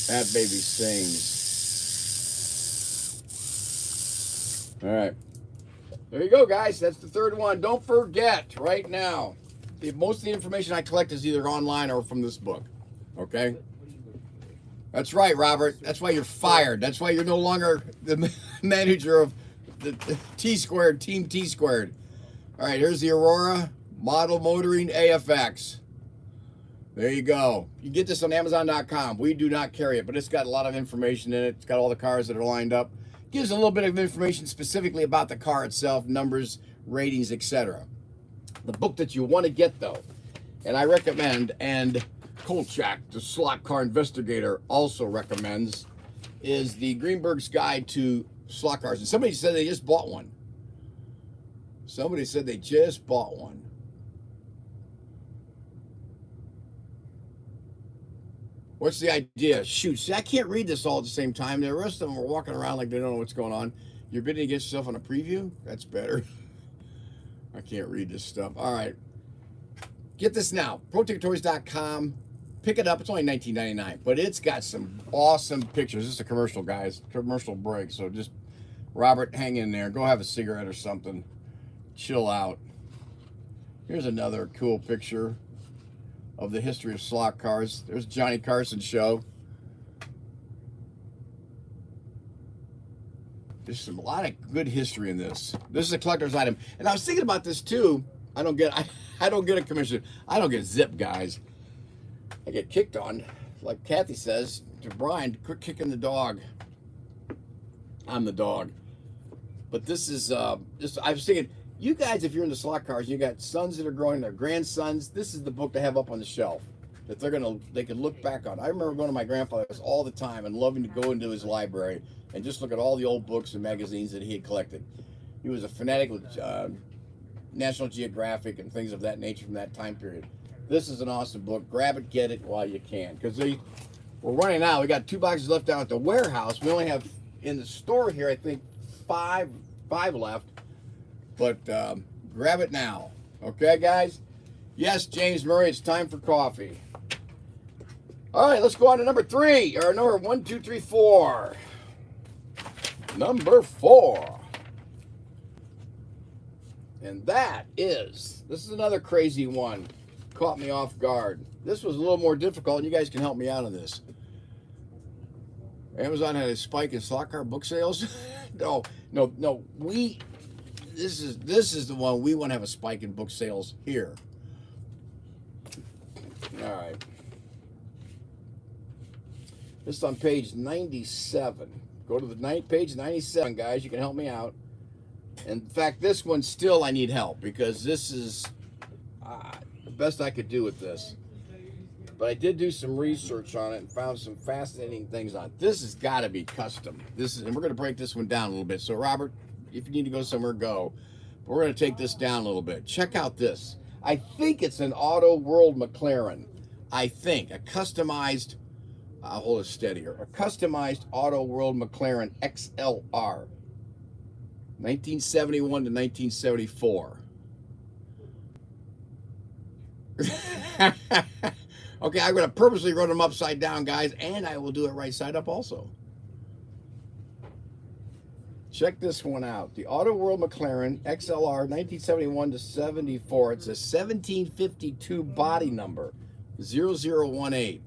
That baby sings. All right. There you go, guys. That's the third one. Don't forget, right now, most of the information I collect is either online or from this book. Okay? That's right, Robert. That's why you're fired. That's why you're no longer the manager of the T-Squared, Team T-Squared. All right, here's the Aurora Model Motoring AFX. There you go. You get this on Amazon.com. We do not carry it, but it's got a lot of information in it. It's got all the cars that are lined up. Gives a little bit of information specifically about the car itself, numbers, ratings, etc. The book that you want to get, though, and I recommend, and Kolchak, the slot car investigator, also recommends, is the Greenberg's Guide to Slot Cars. And somebody said they just bought one. Somebody said they just bought one. What's the idea? Shoot, see, I can't read this all at the same time. The rest of them are walking around like they don't know what's going on. You're bidding against yourself on a preview? That's better. I can't read this stuff. All right. Get this now. ProTinkerToys.com. Pick it up. It's only $19.99, but it's got some awesome pictures. This is a commercial, guys. Commercial break. So just, Robert, hang in there. Go have a cigarette or something. Chill out. Here's another cool picture of the history of slot cars. There's Johnny Carson's show. There's a lot of good history in this. This is a collector's item. And I was thinking about this too. I don't get a commission. I don't get zip, guys. I get kicked on, like Kathy says to Brian, quit kicking the dog. I'm the dog. But this is just, I was thinking, you guys, if you're into slot cars, you got sons that are growing, their grandsons, this is the book to have up on the shelf that they can look back on. I remember going to my grandfather's all the time and loving to go into his library and just look at all the old books and magazines that he had collected. He was a fanatic with National Geographic and things of that nature from that time period. This is an awesome book. Grab it, get it while you can. Because we're running out. We got 2 boxes left down at the warehouse. We only have in the store here, I think, five left. But grab it now. Okay, guys? Yes, James Murray, it's time for coffee. All right, let's go on to number 3. Or number 1, 2, 3, 4. Number 4. And this is another crazy one. Caught me off guard. This was a little more difficult, and you guys can help me out on this. Amazon had a spike in slot car book sales. No. This is the one we want to have a spike in book sales here. All right. This is on page 97. Go to the page 97, guys. You can help me out. In fact, this one still I need help because this is the best I could do with this. But I did do some research on it and found some fascinating things on it. This has got to be custom. And we're going to break this one down a little bit. So, Robert, if you need to go somewhere, go. But we're going to take this down a little bit. Check out this. I think it's an Auto World McLaren. I think a customized. I'll hold it steadier. A customized Auto World McLaren XLR. 1971 to 1974. Okay, I'm going to purposely run them upside down, guys, and I will do it right side up also. Check this one out. The Auto World McLaren XLR 1971 to 74. It's a 1752 body number, 0018.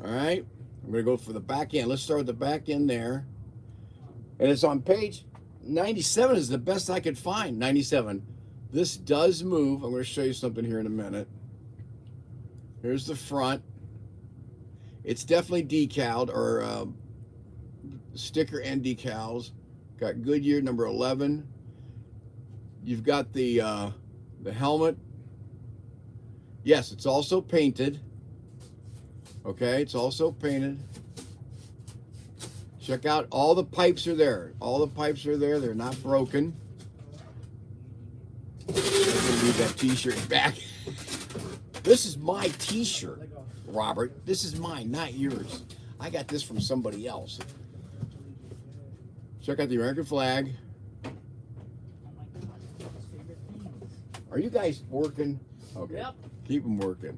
All right, I'm going to go for the back end. Let's start with the back end there. And it's on page 97 is the best I could find, 97. This does move. I'm going to show you something here in a minute. Here's the front. It's definitely decaled, or sticker and decals. Got Goodyear number 11. You've got the helmet. Yes, it's also painted. Okay, it's also painted. Check out, all the pipes are there. All the pipes are there. They're not broken. I'm gonna leave that t-shirt back. This is my t-shirt, Robert. This is mine, not yours. I got this from somebody else. Check out the American flag. Are you guys working? Okay. Yep. Keep them working.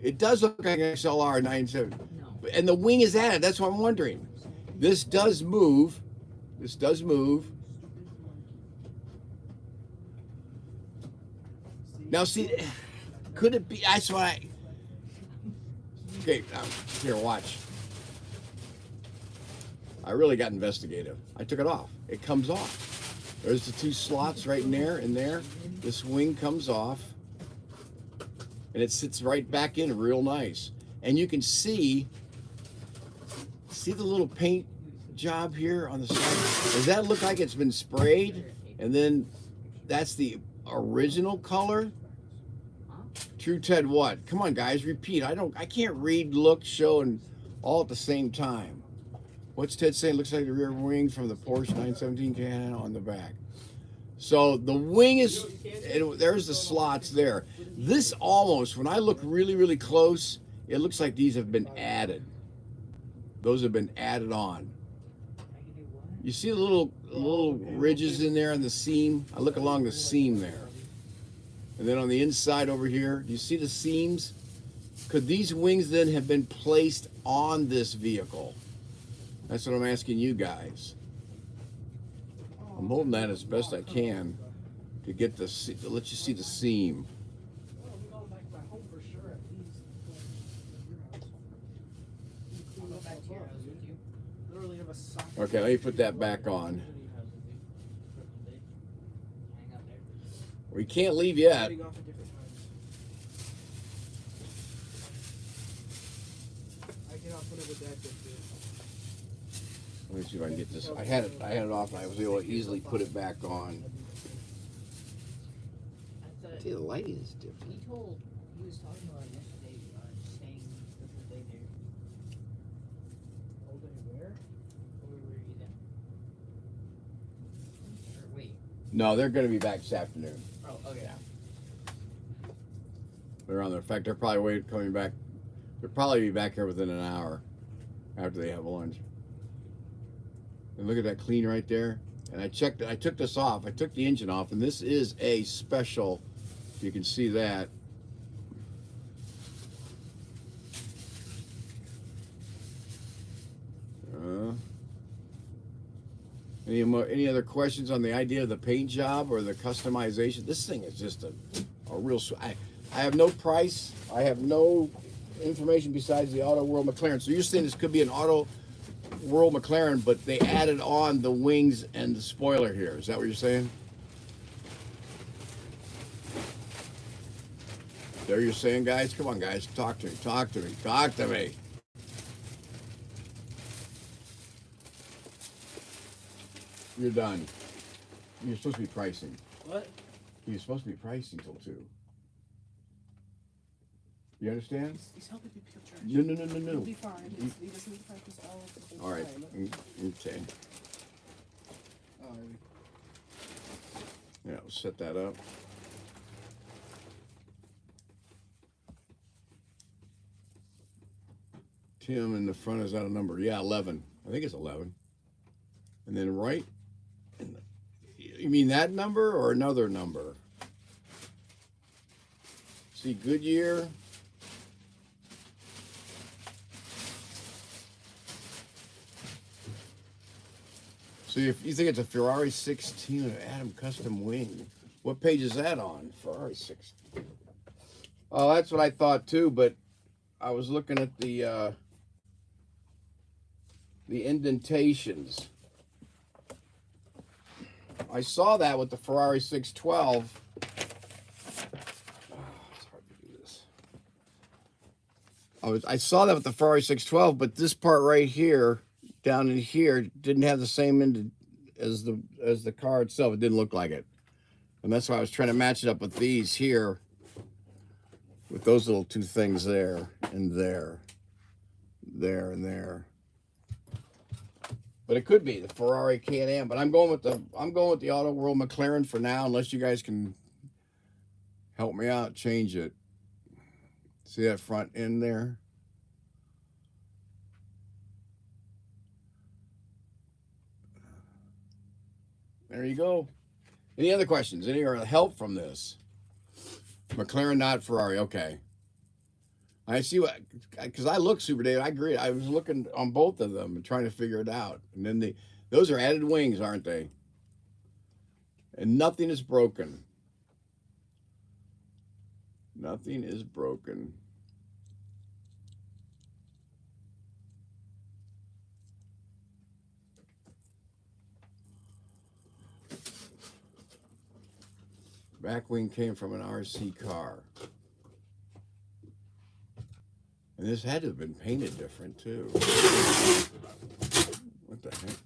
It does look like an XLR 97. No. And the wing is added. That's what I'm wondering. This does move. This does move. Now, see, could it be? That's what I. Okay, here, watch. I really got investigative. I took it off. It comes off. There's the two slots right in there and there. This wing comes off. And it sits right back in real nice. And you can see the little paint job here on the side? Does that look like it's been sprayed? And then that's the original color? True Ted what? Come on guys, repeat. I can't read, look, show, and all at the same time. What's Ted saying? Looks like the rear wing from the Porsche 917 Cayenne on the back. So the wing is, there's the slots there. This almost, when I look really, really close, it looks like these have been added. Those have been added on. You see the little ridges in there on the seam? I look along the seam there. And then on the inside over here, do you see the seams? Could these wings then have been placed on this vehicle? That's what I'm asking you guys. I'm holding that as best I can to get to let you see the seam. Okay, let me put that back on. We can't leave yet. Let me see if I can get this. I had it off and I was able to easily put it back on. See, the lighting is different. He was talking about it yesterday, staying the day there. All day where? Where were you then? Or wait. No, they're going to be back this afternoon. Oh, okay. Yeah. They're on there. In fact, they're probably coming back. They'll probably be back here within an hour after they have lunch. And look at that clean right there. And I checked it. I took this off. I took the engine off, and this is a special. You can see that. Any other questions on the idea of the paint job or the customization? This thing is just a real. I have no price. I have no information besides the Auto World McLaren. So you're saying this could be an Auto World McLaren, but they added on the wings and the spoiler here. Is that what you're saying? There you're saying, guys? Come on, guys. Talk to me. Talk to me. Talk to me. You're done. You're supposed to be pricing. What? You're supposed to be pricing till 2. You understand? He's helping me pick up trash. No. He'll be fine. He doesn't need to practice all of the whole All right. time. Okay. Yeah, we'll set that up. Tim in the front is that a number? Yeah, 11. I think it's 11. And then right. You mean that number or another number? See, Goodyear. See, if you think it's a Ferrari 16 with Adam custom wing, what page is that on? Ferrari 16. Oh, that's what I thought too, but I was looking at the indentations. I saw that with the Ferrari 612. Oh, it's hard to do this. I saw that with the Ferrari 612, but this part right here, down in here, didn't have the same end as the car itself. It didn't look like it, and that's why I was trying to match it up with these here, with those little 2 things there and there and there. But it could be the Ferrari Can-Am. But I'm going with the Auto World McLaren for now, unless you guys can help me out, change it. See that front end there? There you go. Any other questions? Any other help from this? McLaren, not Ferrari. Okay. I see what, because I look Super Dave. I agree. I was looking on both of them and trying to figure it out. And then those are added wings, aren't they? And nothing is broken. Nothing is broken. Back wing came from an RC car. And this had to have been painted different too. What the heck?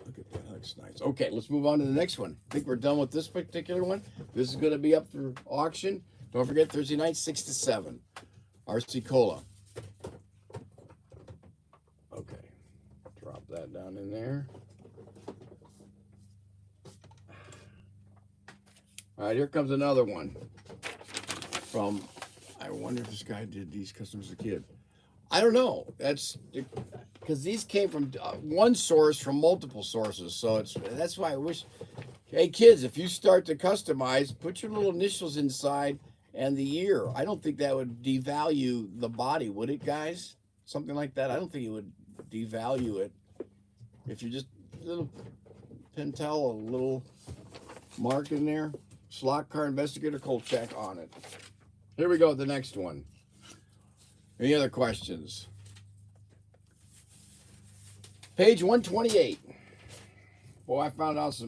Look at that, that looks nice. Okay, let's move on to the next one. I think we're done with this particular one. This is going to be up for auction. Don't forget Thursday night, 6 to 7. RC Cola. Okay, drop that down in there. All right, here comes another one. From, I wonder if this guy did these customers as a kid. I don't know. That's because these came from one source from multiple sources. So that's why I wish, hey kids, if you start to customize, put your little initials inside and the year. I don't think that would devalue the body, would it, guys? Something like that. I don't think it would devalue it. If you just a little Pentel, a little mark in there, slot car investigator Kolchak on it. Here we go, the next one. Any other questions? Page 128. Boy, I found out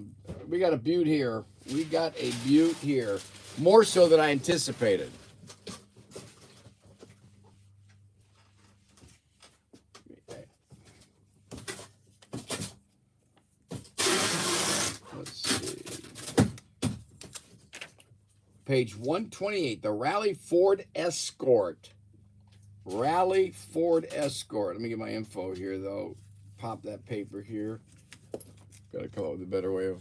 we got a beaut here. We got a beaut here. More so than I anticipated. Let's see. Page 128, the Rally Ford Escort. Rally Ford Escort. Let me get my info here, though. Pop that paper here. Got to come up with a better way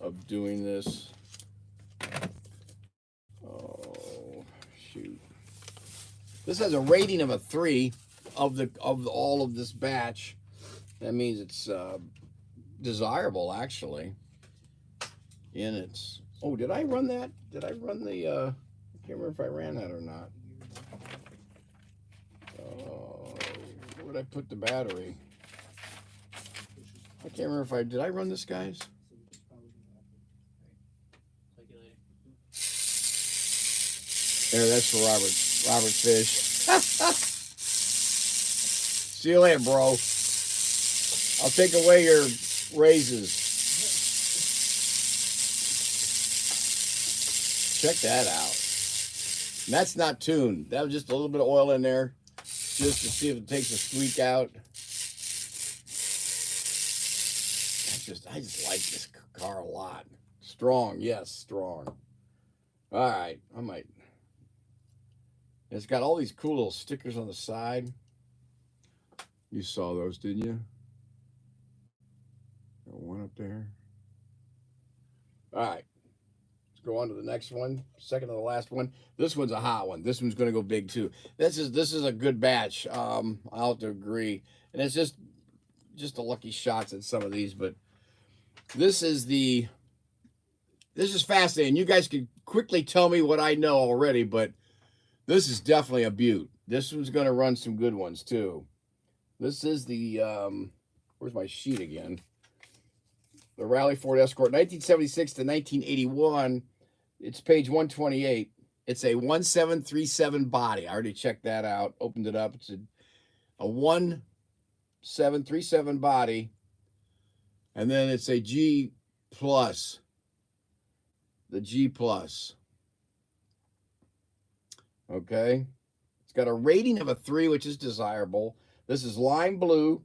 of doing this. Oh, shoot. This has a rating of a 3 of all of this batch. That means it's desirable, actually. And it's... Oh, did I run that? Did I run the, I can't remember if I ran that or not. Where did I put the battery? I can't remember if did I run this, guys? There, that's for Robert Fish. See you later, bro. I'll take away your raises. Check that out. And that's not tuned. That was just a little bit of oil in there just to see if it takes a squeak out. I just like this car a lot. Strong, yes, strong. All right, I might. It's got all these cool little stickers on the side. You saw those, didn't you? Got one up there. All right, let's go on to the next one. Second to the last one. This one's a hot one. This one's going to go big too. This is a good batch. I'll have to agree. And it's just the lucky shots at some of these, but this is fascinating. You guys can quickly tell me what I know already, but this is definitely a beaut. This one's going to run some good ones too. This is the, where's my sheet again? The Rally Ford Escort, 1976 to 1981. It's page 128. It's a 1737 body. I already checked that out, opened it up. It's a 1737 body. And then it's a G plus. The G plus. Okay. It's got a rating of a 3, which is desirable. This is lime blue.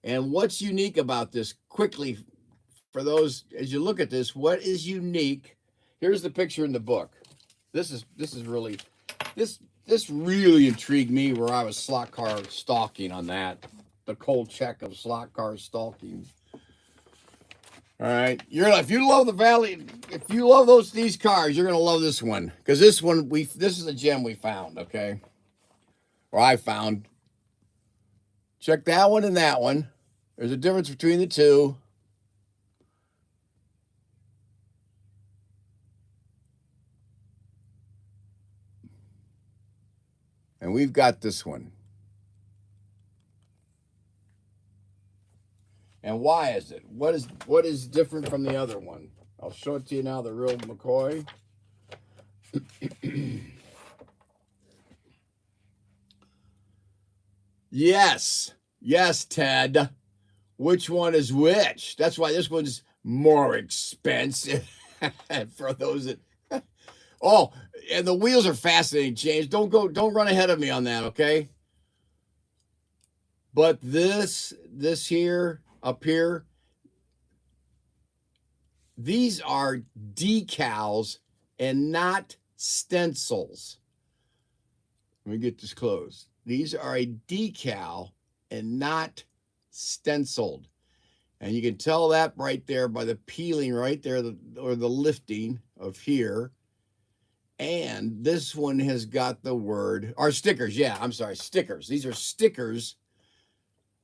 And what's unique about this, quickly, for those, as you look at this, what is unique? Here's the picture in the book. This really intrigued me where I was slot car stalking on that. The cold check of slot car stalking. All right, if you love the Valley, if you love these cars, you're gonna love this one, because this is a gem we found, okay, or I found. Check that one and that one. There's a difference between the two. And we've got this one. And why is it? What is different from the other one? I'll show it to you now, the real McCoy. Yes, Ted. Which one is which? That's why this one's more expensive for those that. Oh, and the wheels are fascinating, James. Don't run ahead of me on that, okay? But this here, up here, these are decals and not stencils. Let me get this closed. These are a decal and not stenciled. And you can tell that right there by the peeling right there, or the lifting of here. And this one has got the word, or stickers. Yeah, I'm sorry, stickers. These are stickers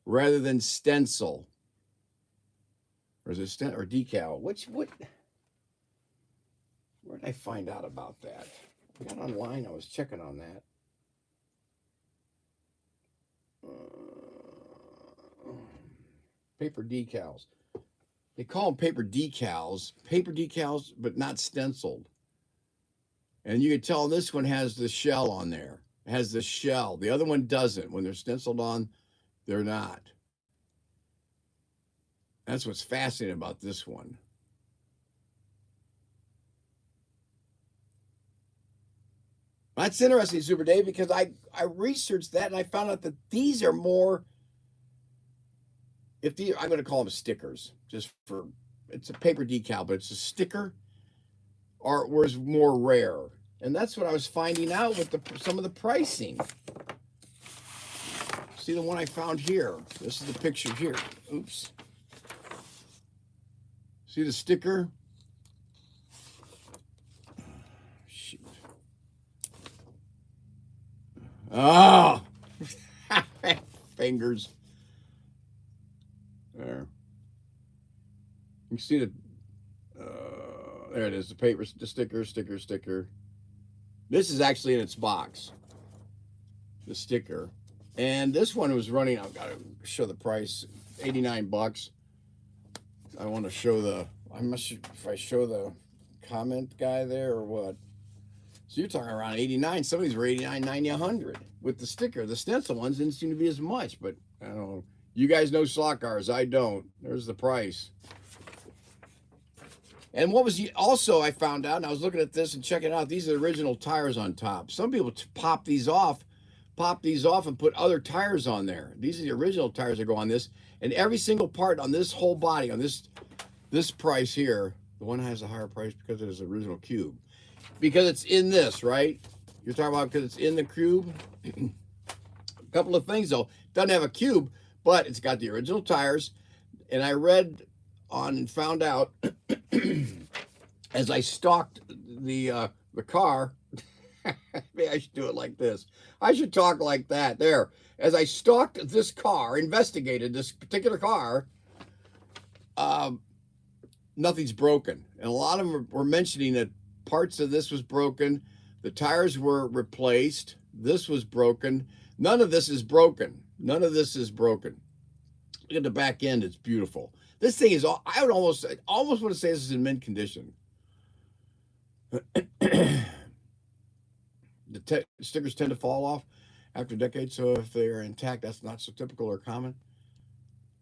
rather than stencil. Or is it or decal? Where did I find out about that? I got online. I was checking on that. Paper decals. They call them paper decals, but not stenciled. And you can tell this one has the shell on there. It has the shell. The other one doesn't. When they're stenciled on, they're not. That's what's fascinating about this one. That's interesting, Super Dave, because I researched that and I found out that these are more, I'm going to call them stickers, just for, it's a paper decal, but it's a sticker. Art was more rare, and that's what I was finding out with some of the pricing. See the one I found here. This is the picture here. Oops. See the sticker? Shoot. Oh, fingers. There. You can see the. There it is, the paper, the sticker. This is actually in its box, the sticker. And this one was running, I've got to show the price, $89. I want to show I'm not sure if I show the comment guy there or what. So you're talking around 89. Some of these were 89, 90, 100 with the sticker. The stencil ones didn't seem to be as much, but I don't know. You guys know slot cars. I don't. There's the price. And what was also I found out, and I was looking at this and checking out, these are the original tires on top. Some people pop these off and put other tires on there. These are the original tires that go on this. And every single part on this whole body, on this price here, the one has a higher price because it is the original cube. Because it's in this, right? You're talking about because it's in the cube. A couple of things though. Doesn't have a cube, but it's got the original tires. And I read on and found out as I stalked the car. Maybe I should do it like this. I should talk like that. There. As I stalked this car, investigated this particular car, nothing's broken. And a lot of them were mentioning that parts of this was broken. The tires were replaced. This was broken. None of this is broken. None of this is broken. Look at the back end. It's beautiful. This thing is, I would almost want to say this is in mint condition. The stickers tend to fall off after decades, so if they are intact, that's not so typical or common.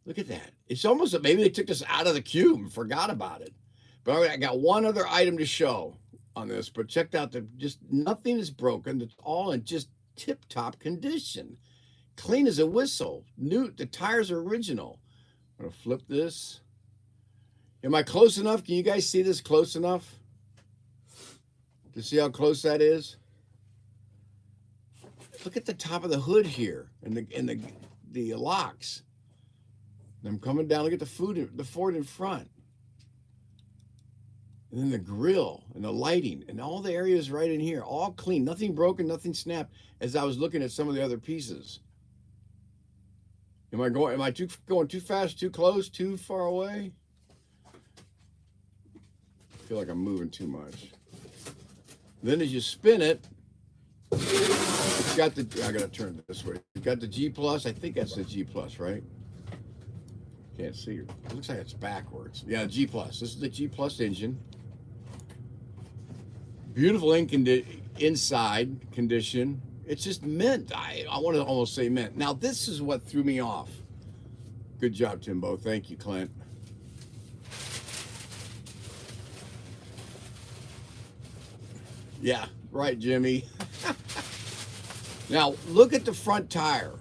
Look at that. It's almost that maybe they took this out of the cube and forgot about it. But all right, I got one other item to show on this, but checked out that just nothing is broken. It's all in just tip-top condition. Clean as a whistle. New. The tires are original. I'm going to flip this. Am I close enough? Can you guys see this close enough to see how close that is? Look at the top of the hood here and the locks. And I'm coming down. Look at the Ford in front. And then the grill and the lighting and all the areas right in here, all clean, nothing broken, nothing snapped. As I was looking at some of the other pieces. Am I going too fast, too close, too far away? I feel like I'm moving too much. Then as you spin it, it's got I gotta turn it this way. You've got the G Plus. I think that's the G Plus, right? Can't see it. It looks like it's backwards. Yeah, G Plus. This is the G Plus engine. Beautiful inside condition. It's just mint. I want to almost say mint. Now, this is what threw me off. Good job, Timbo. Thank you, Clint. Yeah, right, Jimmy. Now, look at the front tire.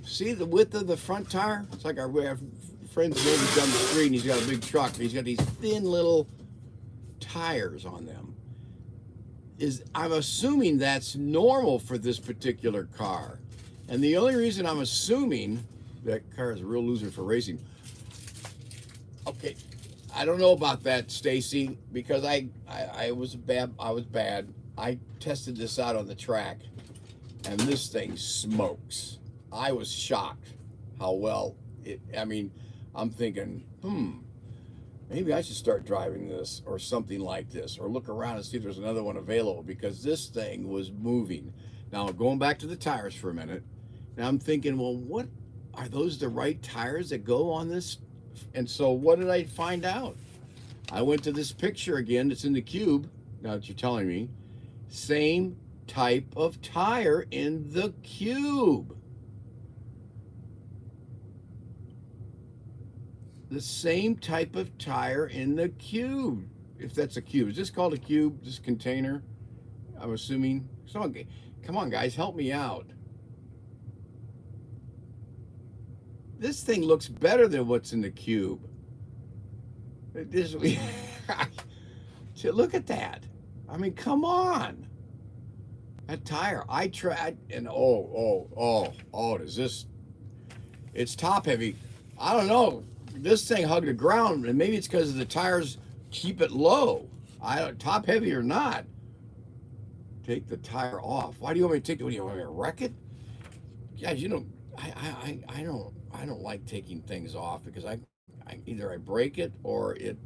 See the width of the front tire? It's like our friend's neighbor's down the street, and he's got a big truck. And he's got these thin little tires on them. I'm assuming that's normal for this particular car. And the only reason I'm assuming that car is a real loser for racing. Okay, I don't know about that, Stacy, because I was bad. I tested this out on the track, and this thing smokes. I was shocked how well I'm thinking, maybe I should start driving this or something like this, or look around and see if there's another one available, because this thing was moving. Now, going back to the tires for a minute, now I'm thinking, well, what are those the right tires that go on this? And so what did I find out? I went to this picture again. It's in the cube, now that you're telling me. Same type of tire in the cube. The same type of tire in the cube, if that's a cube. Is this called a cube, this container? I'm assuming. Come on, guys, help me out. This thing looks better than what's in the cube. Look at that. I mean, come on. That tire, I tried, and does this, it's top heavy. I don't know. This thing hugged the ground, and maybe it's because the tires keep it low. Top heavy or not. Take the tire off. Why do you want me to take it? What do you want me to wreck it? Guys, I don't like taking things off, because either I break it or it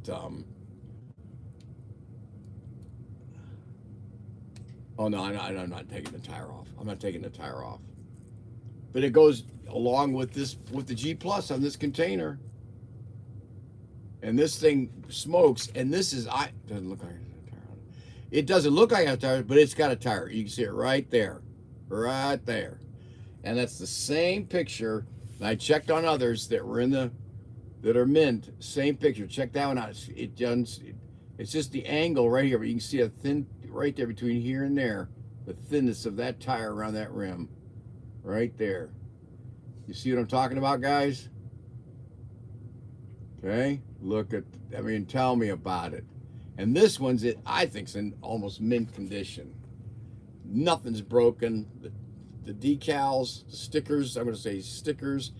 oh no, I'm not taking the tire off. I'm not taking the tire off. But it goes along with the G Plus on this container. And this thing smokes, and this doesn't look like a tire on it. It doesn't look like a tire, but it's got a tire. You can see it right there. Right there. And that's the same picture. And I checked on others that were in the that are mint. Same picture. Check that one out. It's just the angle right here, but you can see a thin right there between here and there. The thinness of that tire around that rim, right there. You see what I'm talking about, guys? Okay, look at. I mean, tell me about it. And this one's I think's in almost mint condition. Nothing's broken. The decals, the stickers. I'm going to say stickers.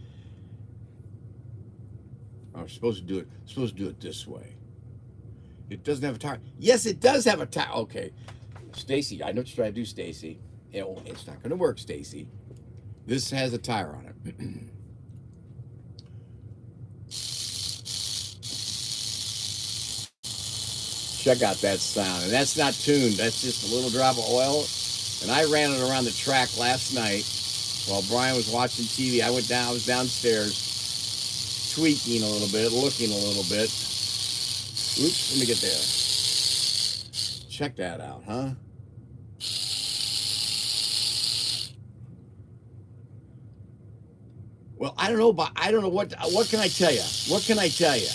I'm supposed to do it. Supposed to do it this way. It doesn't have a tire. Yes, it does have a tire. Okay, Stacy, I know what you're trying to do, Stacy. It's not going to work, Stacy. This has a tire on it. Check out that sound. And that's not tuned. That's just a little drop of oil. And I ran it around the track last night while Brian was watching TV. I was downstairs tweaking a little bit, looking a little bit. Oops, let me get there. Check that out, huh? Well, I don't know what can I tell you? What can I tell you?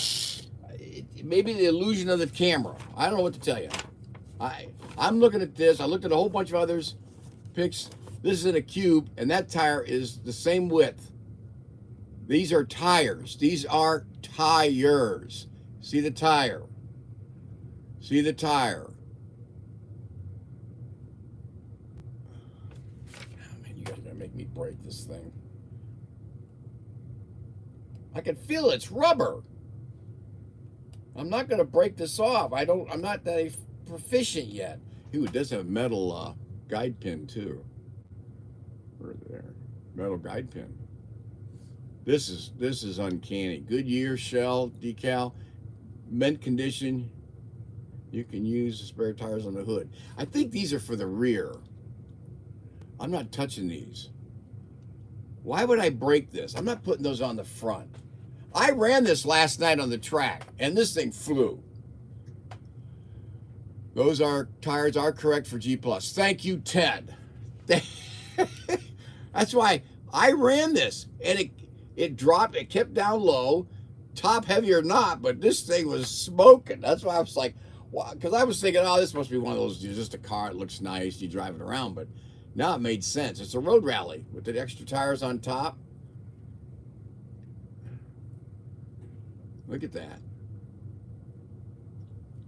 Maybe the illusion of the camera. I don't know what to tell you. I'm looking at this. I looked at a whole bunch of others. Pics. This is in a cube, and that tire is the same width. These are tires. These are tires. See the tire. See the tire. Oh, man, you guys are gonna make me break this thing. I can feel it's rubber. I'm not gonna break this off. I'm not that proficient yet. Ooh, it does have metal guide pin too. Right there, metal guide pin. This is uncanny. Goodyear shell decal, mint condition. You can use the spare tires on the hood. I think these are for the rear. I'm not touching these. Why would I break this? I'm not putting those on the front. I ran this last night on the track, and this thing flew. Those tires are correct for G+. Thank you, Ted. That's why I ran this, and it dropped. It kept down low, top heavy or not, but this thing was smoking. That's why I was like, wow, because I was thinking, oh, this must be one of those, just a car. It looks nice. You drive it around, but now it made sense. It's a road rally with the extra tires on top. Look at that.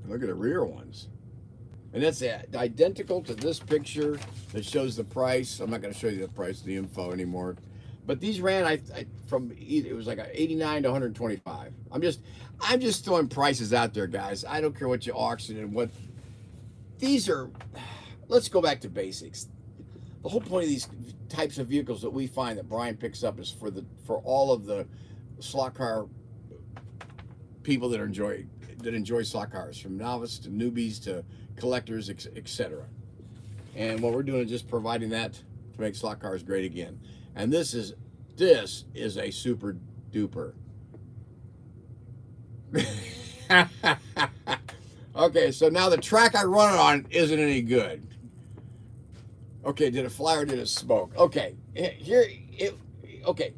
Look at the rear ones. And that's identical to this picture that shows the price. I'm not going to show you the price, the info anymore. But these ran it was like 89 to 125. I'm just throwing prices out there, guys. I don't care what you auction and what. These are. Let's go back to basics. The whole point of these types of vehicles that we find that Brian picks up is for all of the slot car people that enjoy slot cars, from novice to newbies to collectors, etc. And what we're doing is just providing that to make slot cars great again. And this is a super duper. Okay, so now the track I run it on isn't any good. Okay, did it fly or did it smoke? Okay, okay.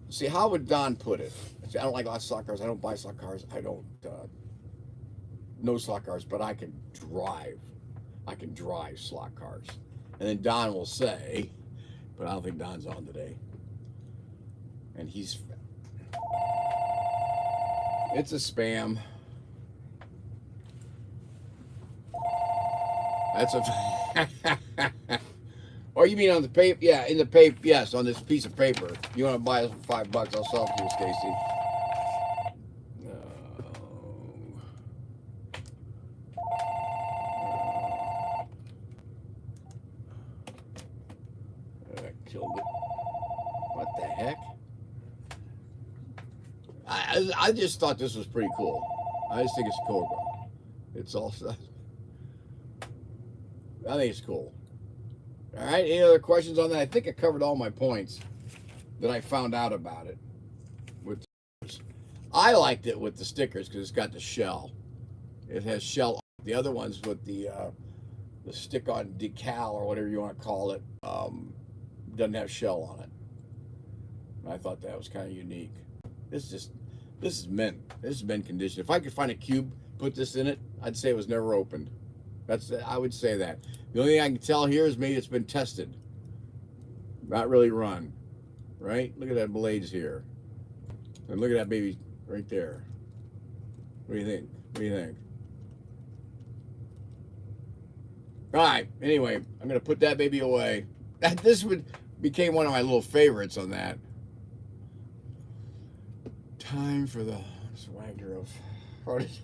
See, how would Don put it? See, I don't like a lot of slot cars. I don't buy slot cars. I don't know slot cars, but I can drive. I can drive slot cars. And then Don will say, but I don't think Don's on today. And it's a spam. That's a, or you mean on the paper? Yeah, in the paper, yes, on this piece of paper. You want to buy it for $5, I'll sell it to you, Stacy. Killed it. What the heck? I just thought this was pretty cool. I just think it's cool. It's all stuff. I think it's cool. All right, any other questions on that? I think I covered all my points that I found out about it. I liked it with the stickers because it's got the shell. It has shell. The other ones with the stick-on decal or whatever you want to call it doesn't have shell on it. And I thought that was kind of unique. It's just, This is mint. This is mint condition. If I could find a cube, put this in it, I'd say it was never opened. I would say that. The only thing I can tell here is maybe it's been tested. Not really run. Right? Look at that blades here. And look at that baby right there. What do you think? What do you think? All right. Anyway, I'm going to put that baby away. This became one of my little favorites on that. Time for the swagger of hardest.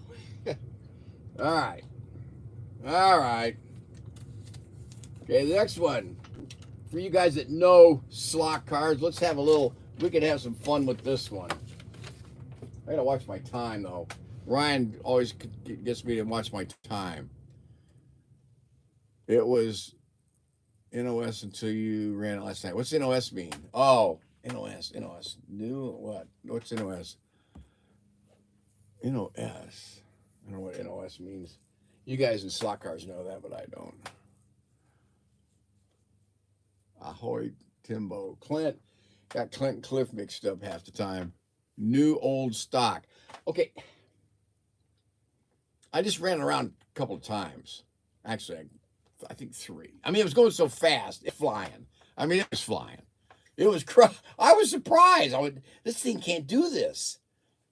All right. All right. Okay, the next one. For you guys that know slot cars, let's have a little, we could have some fun with this one. I gotta watch my time though. Ryan always gets me to watch my time. It was NOS until you ran it last night. What's NOS mean? Oh, NOS. New what? What's NOS? NOS. I don't know what NOS means. You guys in slot cars know that, but I don't. Ahoy, Timbo. Clint. Got Clint and Cliff mixed up half the time. New, old stock. Okay. I just ran around a couple of times. Actually, I think 3. I mean, it was going so fast. It flying. I mean, it was flying. It was I was surprised. This thing can't do this.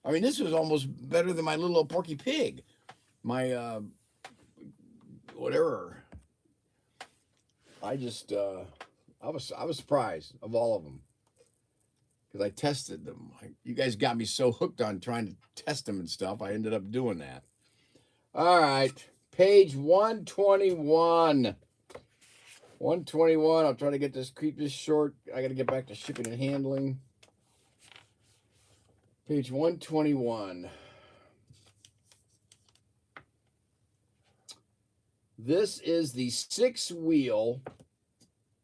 I mean, this was almost better than my little Porky Pig. My, whatever. I just, I was surprised of all of them because I tested them. You guys got me so hooked on trying to test them and stuff. I ended up doing that. All right, page 121. 121. I'll try to keep this short. I got to get back to shipping and handling. Page 121. This is the 6-wheel.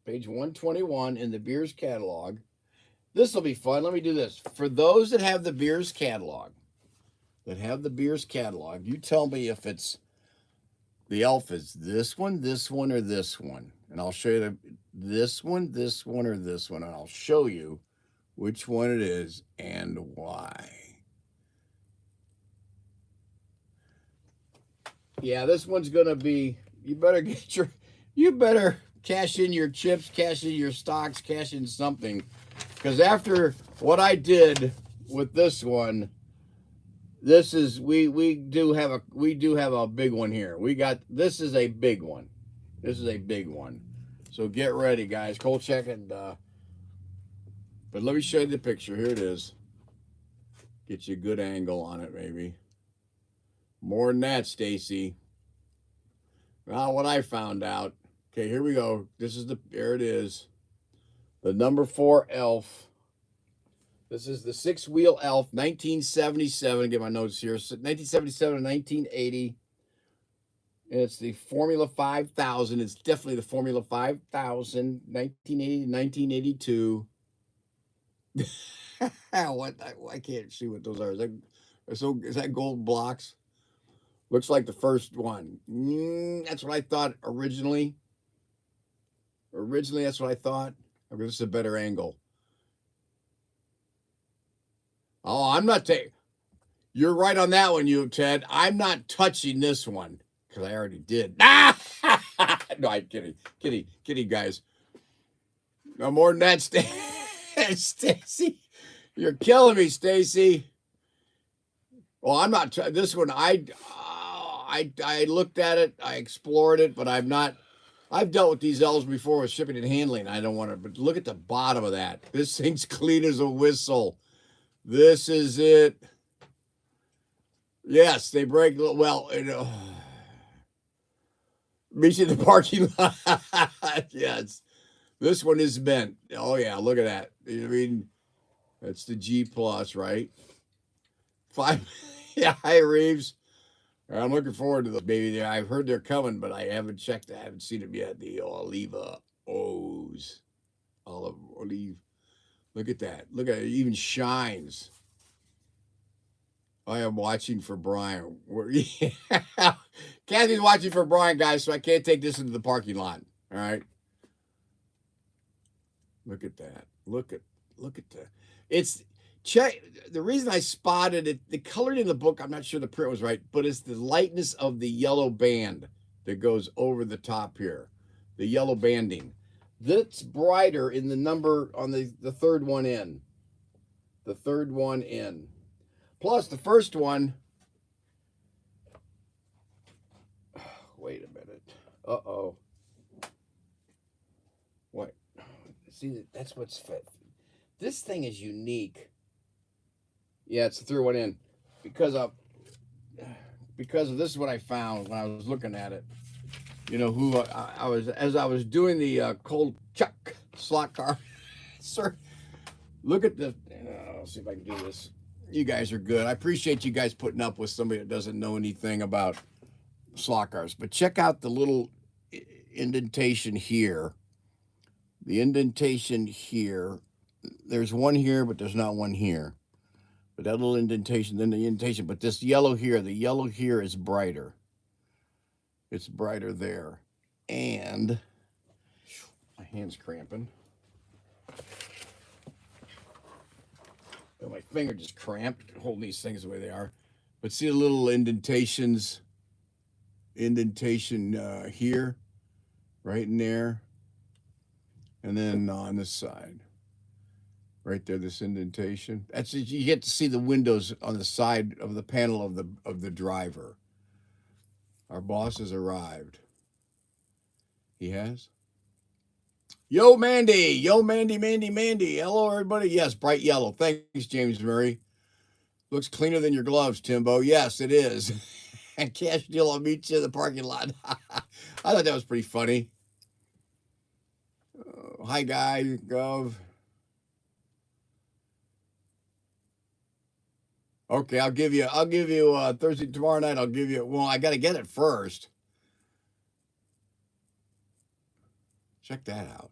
Page 121 in the Beers catalog. This will be fun. Let me do this. For those that have the Beers catalog, you tell me if it's the elf is this one, or this one. And I'll show you this one, or this one. And I'll show you which one it is and why. Yeah, this one's going to be, you better cash in your chips, cash in your stocks, cash in something. Because after what I did with this one, this is we do have a big one here. This is a big one. This is a big one. So get ready, guys. Cold check and but let me show you the picture. Here it is. Get you a good angle on it, maybe. More than that, Stacy. Well, what I found out. Okay, here we go. There it is. The number 4 Elf. This is the 6-wheel Elf, 1977. Get my notes here. 1977 and 1980. And it's the Formula 5000. It's definitely the Formula 5000, 1980 to 1982. I can't see what those are. Is that gold blocks? Looks like the first one. That's what I thought originally. That's what I thought. Okay, this is a better angle. Oh, I'm not taking. You're right on that one, you, Ted. I'm not touching this one because I already did. Ah! No, I'm kidding. Kidding, guys. No more than that, Stacy. You're killing me, Stacy. Well, I'm not. This one, I looked at it. I explored it, but I'm not. I've dealt with these elves before with shipping and handling. I don't want to, but look at the bottom of that. This thing's clean as a whistle. This is it. Yes, they break. Well, meet you in the parking lot. Yes, this one is bent. Oh yeah, look at that. I mean, that's the G plus, right? 5. Yeah, hi Reeves. I'm looking forward to the baby. I've heard they're coming, but I haven't checked. I haven't seen them yet. The Oliva O's. Olive. Look at that. Look at it. It even shines. I am watching for Brian. Kathy's watching for Brian, guys, so I can't take this into the parking lot. All right. Look at that. Look at that. It's check the reason I spotted it, the colored in the book, I'm not sure the print was right, but it's the lightness of the yellow band that goes over the top here, the yellow banding. That's brighter in the number on the third one in. The third one in. Plus the first one, wait a minute. Uh-oh. What? See, that's what's fit. This thing is unique. Yeah, it's the third one in. Because of this is what I found when I was looking at it. You know who I was, as I was doing the cold chuck slot car. Sir, look at the, let's see if I can do this. You guys are good. I appreciate you guys putting up with somebody that doesn't know anything about slot cars. But check out the little indentation here. The indentation here. There's one here, but there's not one here. But that little indentation, then the indentation. But this yellow here, the yellow here is brighter. It's brighter there. And my hand's cramping. Oh, my finger just cramped holding these things the way they are. But see the little indentations? Indentation here, right in there. And then on this side. Right there, this indentation. That's you get to see the windows on the side of the panel of the driver. Our boss has arrived. He has? Yo, Mandy. Yo, Mandy. Hello, everybody. Yes, bright yellow. Thanks, James Murray. Looks cleaner than your gloves, Timbo. Yes, it is. And Cash Deal, I'll meet you in the parking lot. I thought that was pretty funny. Hi, guy. Gov. Okay, I'll give you Thursday, tomorrow night. I'll give you, well, I got to get it first. Check that out.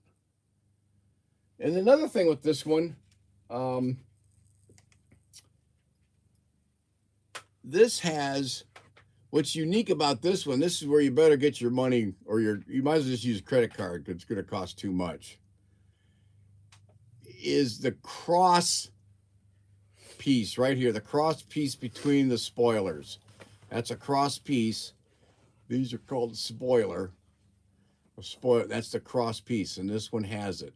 And another thing with this one, this has, what's unique about this one, this is where you better get your money, or you might as well just use a credit card because it's going to cost too much, is the cross piece right here, the cross piece between the spoilers. That's a cross piece. These are called a spoiler. That's the cross piece, and this one has it,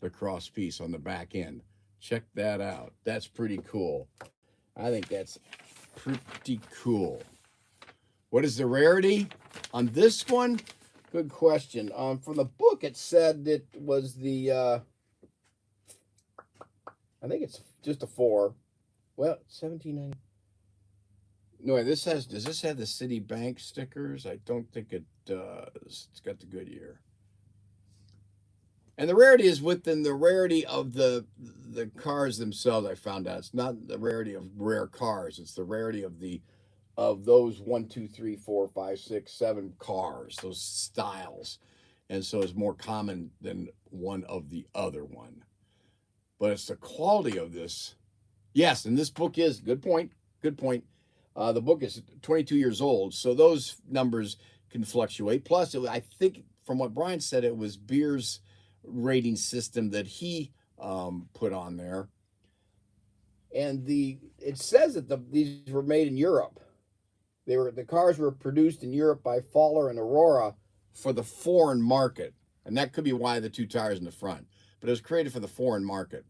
the cross piece on the back end. Check that out. That's pretty cool. I think that's pretty cool. What is the rarity on this one? Good question. From the book, it said it was the, I think it's just a 4. Well, 1790. No, does this have the Citibank stickers? I don't think it does. It's got the Goodyear. And the rarity is within the rarity of the cars themselves, I found out. It's not the rarity of rare cars. It's the rarity of those 1, 2, 3, 4, 5, 6, 7 cars, those styles. And so it's more common than one of the other one. But it's the quality of this. Yes, and this book is, good point. The book is 22 years old, so those numbers can fluctuate. Plus, I think from what Brian said, it was Beer's rating system that he put on there. And it says that these were made in Europe. The cars were produced in Europe by Fowler and Aurora for the foreign market. And that could be why the 2 tires in the front. But it was created for the foreign market.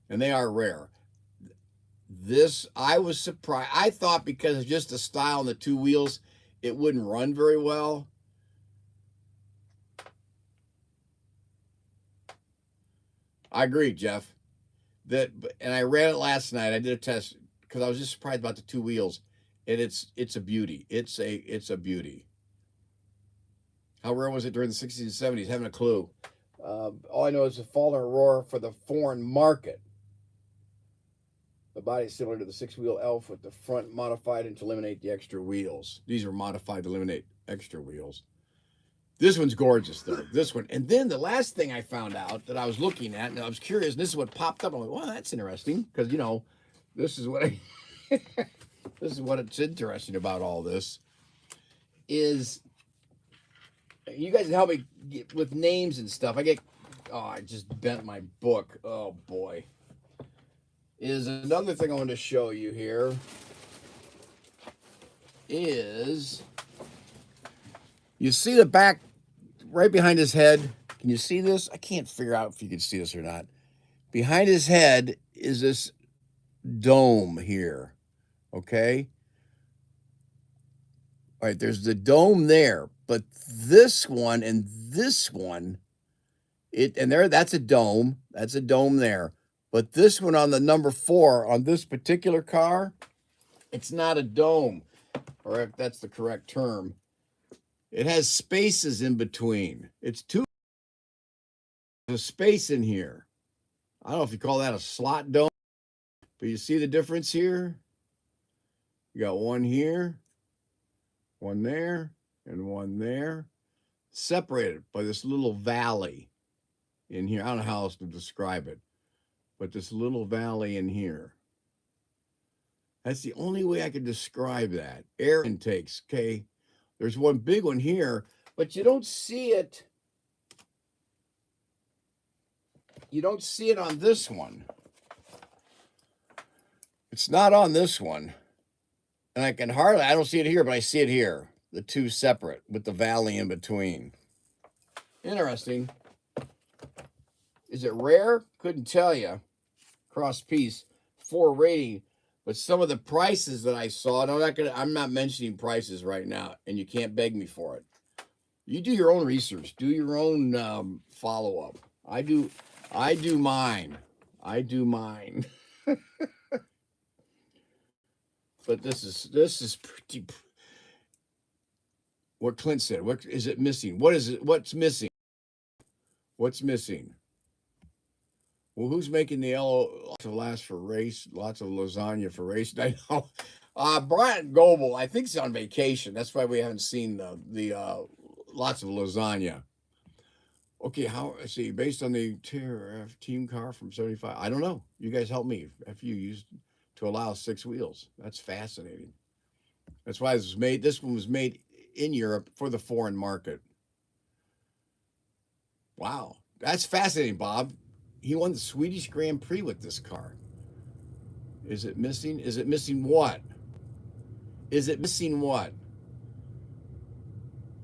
And they are rare. This, I was surprised. I thought because of just the style and the 2 wheels, it wouldn't run very well. I agree, Jeff. And I ran it last night. I did a test because I was just surprised about the 2 wheels. And it's a beauty. It's a beauty. How rare was it during the 60s and 70s? Haven't a clue. All I know is the Fowler Aurora for the foreign market. The body is similar to the 6-wheel Elf with the front modified and to eliminate the extra wheels. These are modified to eliminate extra wheels. This one's gorgeous, though. This one. And then the last thing I found out that I was looking at, and I was curious, and this is what popped up. I'm like, well, that's interesting. Because, this is what this is what it's interesting about all this. Is you guys help me with names and stuff. I just bent my book. Oh, boy. is another thing I want to show you here is you see the back right behind his head. Can you see this? I can't figure out if you can see this or not. Behind his head is this dome here. Okay. All right, there's the dome there, but this one and this one, that's a dome. That's a dome there. But this one on the number 4 on this particular car, it's not a dome, or if that's the correct term. It has spaces in between. It's there's a space in here. I don't know if you call that a slot dome, but you see the difference here? You got one here, one there, and one there, separated by this little valley in here. I don't know how else to describe it, but this little valley in here. That's the only way I could describe that. Air intakes, okay? There's one big one here, but you don't see it. You don't see it on this one. It's not on this one. And I don't see it here, but I see it here. The two separate with the valley in between. Interesting. Is it rare? Couldn't tell you. Cross piece, 4 rating. But some of the prices that I saw, and I'm not mentioning prices right now, and you can't beg me for it. You do your own research. Do your own follow-up. I do mine. But this is pretty. What Clint said. What is it missing? What is it? What's missing? What's missing? Well, who's making the yellow lots of laughs for race? Lots of lasagna for race. I know. Brian Goebel, I think he's on vacation. That's why we haven't seen the lots of lasagna. Okay, I see. Based on the TRF team car from 75. I don't know. You guys help me. If you used to allow 6 wheels. That's fascinating. That's why this one was made in Europe for the foreign market. Wow. That's fascinating, Bob. He won the Swedish Grand Prix with this car. Is it missing? Is it missing what? Is it missing what?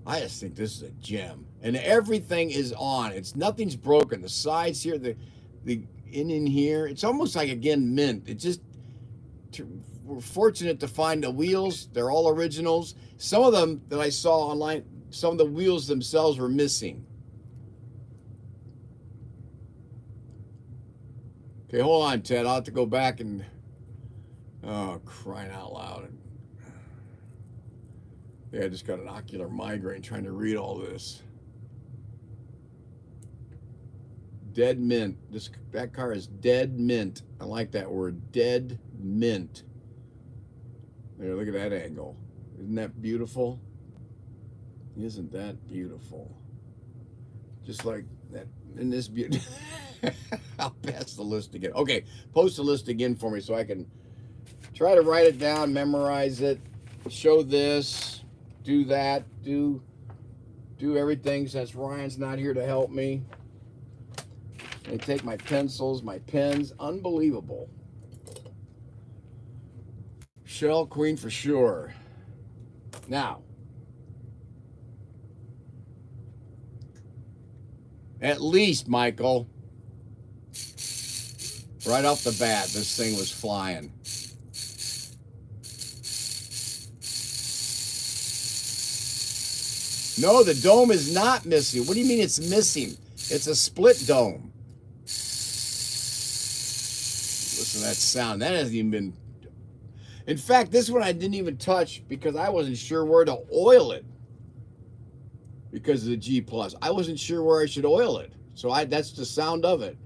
I just think this is a gem. And everything is on. Nothing's broken. The sides here, the in here, it's almost like, again, mint. We're fortunate to find the wheels. They're all originals. Some of them that I saw online, some of the wheels themselves were missing. Okay, hold on, Ted. I'll have to go back and, oh, crying out loud. Yeah, I just got an ocular migraine trying to read all this. Dead mint. That car is dead mint. I like that word, dead mint. There, look at that angle. Isn't that beautiful? Isn't that beautiful? Just like that in this beauty. I'll pass the list again. Okay, post the list again for me so I can try to write it down, memorize it, show this, do that, do everything since Ryan's not here to help me. I take my pencils, my pens. Unbelievable. Shell Queen for sure. Now, at least, Michael, right off the bat, this thing was flying. No, the dome is not missing. What do you mean it's missing? It's a split dome. Listen to that sound. That hasn't even been... In fact, this one I didn't even touch because I wasn't sure where to oil it. Because of the G+. I wasn't sure where I should oil it. So that's the sound of it.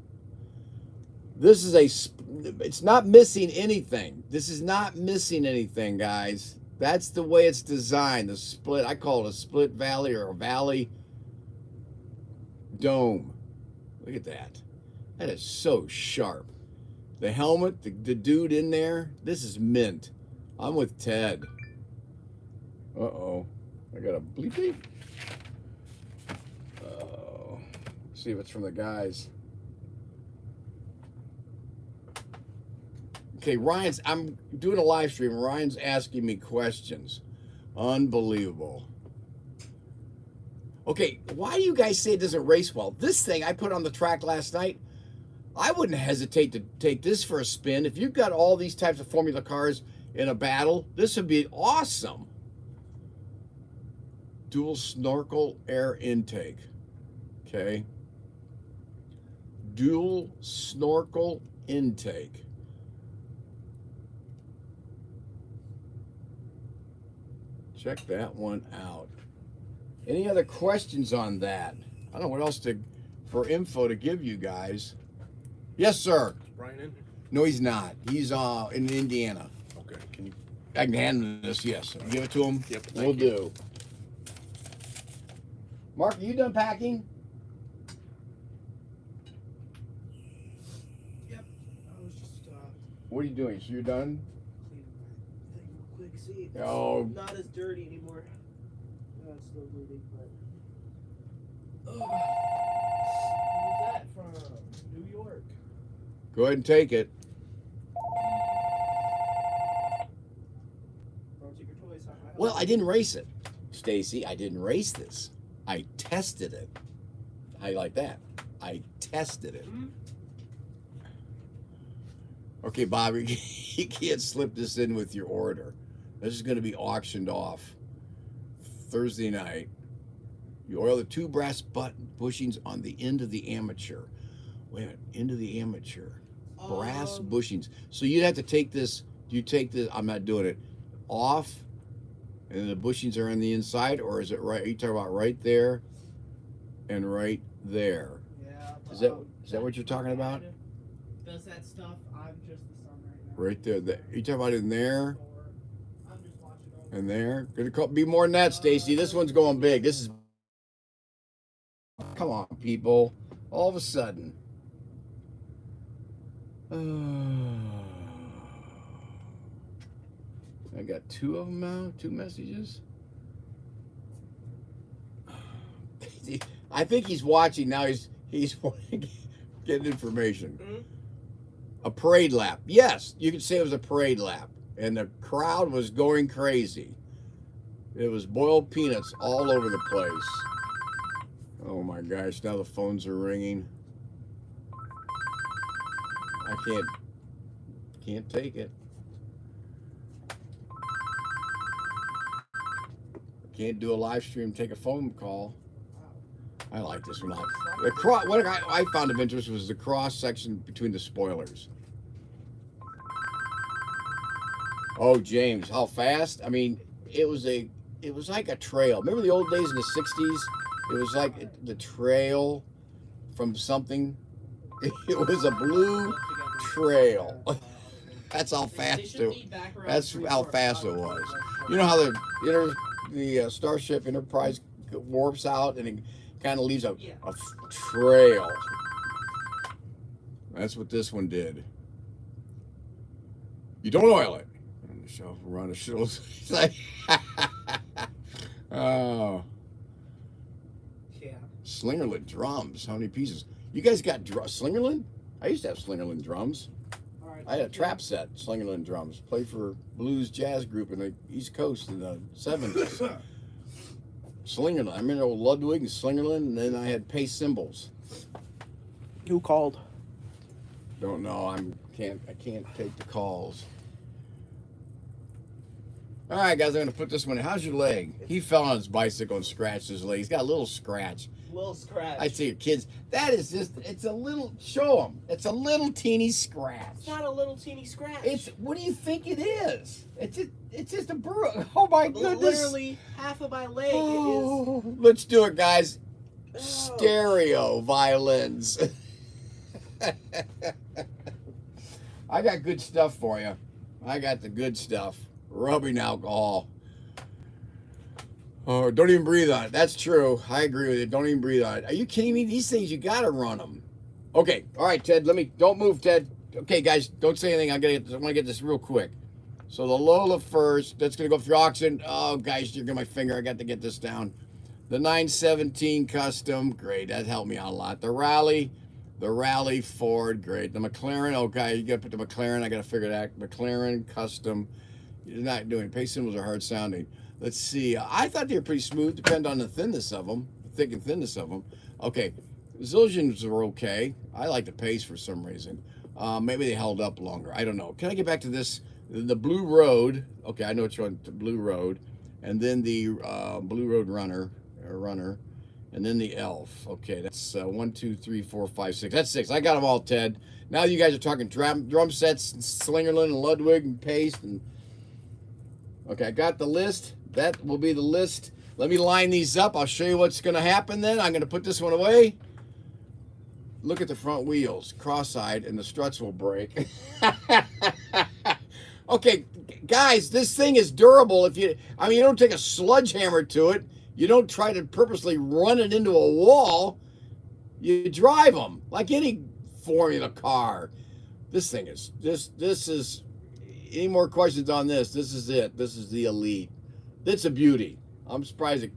This is it's not missing anything. This is not missing anything, guys. That's the way it's designed. The split, I call it a split valley or a valley dome. Look at that. That is so sharp. The helmet, the dude in there, this is mint. I'm with Ted. Uh-oh. I got a bleep bleep. Oh. See if it's from the guys. Okay, I'm doing a live stream. Ryan's asking me questions. Unbelievable. Okay, why do you guys say it doesn't race well? This thing I put on the track last night, I wouldn't hesitate to take this for a spin. If you've got all these types of Formula cars in a battle, this would be awesome. Dual snorkel air intake. Okay. Dual snorkel intake. Check that one out. Any other questions on that? I don't know what else for info to give you guys. Yes, sir. Brian in? No, he's not. He's in Indiana. Okay. Can you? I can hand him this. Yes. Give it to him. Yep. We'll do. Mark, are you done packing? Yep. I was just What are you doing? So you're done? cleaning my thing real quick. See, it's Oh. not as dirty anymore. It's still dirty, but. Who's that from? New York. Go ahead and take it. ProTinkerToys. Well, I didn't race it, Stacy. I didn't race this. I tested it. How you like that? I tested it. Mhm. Okay, Bobby, you can't slip this in with your order. This is going to be auctioned off Thursday night. You oil the 2 brass bushings on the end of the amateur. Wait a minute, end of the amateur. Brass bushings. So you'd have to take this, I'm not doing it, off, and the bushings are on the inside, or is it right, are you talking about right there and right there? Yeah. Is that what you're talking about? Does that stuff? I'm just the son right now. Right there. You talking about in there I'm just watching over. and there? Gonna be more than that, Stacy. This one's going big. This is. Come on, people. All of a sudden. I got 2 of them now. 2 messages. I think he's watching now. He's getting information. Mhm. A parade lap. Yes, you could say it was a parade lap. And the crowd was going crazy. It was boiled peanuts all over the place. Oh my gosh, now the phones are ringing. I can't take it. Can't do a live stream, take a phone call. I like this one a lot. What I found of interest was the cross section between the spoilers. Oh, James, how fast? I mean, it was like a trail. Remember the old days in the 60s? It was like the trail from something. It was a blue trail. That's how fast it. That's how fast it was. You know how the Starship Enterprise warps out and it kind of leaves a trail. That's what this one did. You don't oil it. On the shelf, run a shuttle. It's like, oh. Yeah. Slingerland drums. How many pieces? You guys got Slingerland? I used to have Slingerland drums. All right. I had a trap set, Slingerland drums. Played for blues jazz group in the East Coast in the 70s. Slingerland. I remember old Ludwig and Slingerland, and then I had Pace cymbals. Who called? Don't know. I can't take the calls. All right, guys, I'm gonna put this one in. How's your leg? He fell on his bicycle and scratched his leg. He's got a little scratch. Little scratch. I tell your kids, that is just—it's a little. Show them. It's a little teeny scratch. It's not a little teeny scratch. It's. What do you think it is? It's just a burr. Oh my goodness! Literally half of my leg Oh, let's do it, guys. is. Stereo violins. I got good stuff for you. I got the good stuff. Rubbing alcohol. Oh, don't even breathe on it. That's true. I agree with you. Don't even breathe on it. Are you kidding me? These things, you gotta run them. Okay. All right, Ted. Don't move, Ted. Okay, guys, don't say anything. I want to get this real quick. So the Lola first. That's gonna go through auction. Oh, guys, you're getting my finger. I got to get this down. The 917 custom. Great. That helped me out a lot. The Rally. The Rally Ford, great. The McLaren, okay, you got to put the McLaren. I got to figure that. McLaren custom. You're not doing pace symbols are hard sounding. Let's see. I thought they were pretty smooth. Depend on the thinness of them, thick and thinness of them. Okay, Zildjians were okay. I like the pace for some reason. Maybe they held up longer. I don't know. Can I get back to this? The Blue Road. Okay, I know which one. The Blue Road, and then the Blue Road Runner, and then the Elf. Okay, that's 1, 2, 3, 4, 5, 6. That's 6. I got them all, Ted. Now you guys are talking drum sets, and Slingerland and Ludwig and Pace and. Okay, I got the list. That will be the list. Let me line these up. I'll show you what's going to happen then. I'm going to put this one away. Look at the front wheels, cross-eyed, and the struts will break. Okay, guys, this thing is durable. You don't take a sledgehammer to it. You don't try to purposely run it into a wall. You drive them like any Formula car. This thing is, this is, any more questions on this? This is it. This is the Elite. It's a beauty. I'm surprised it,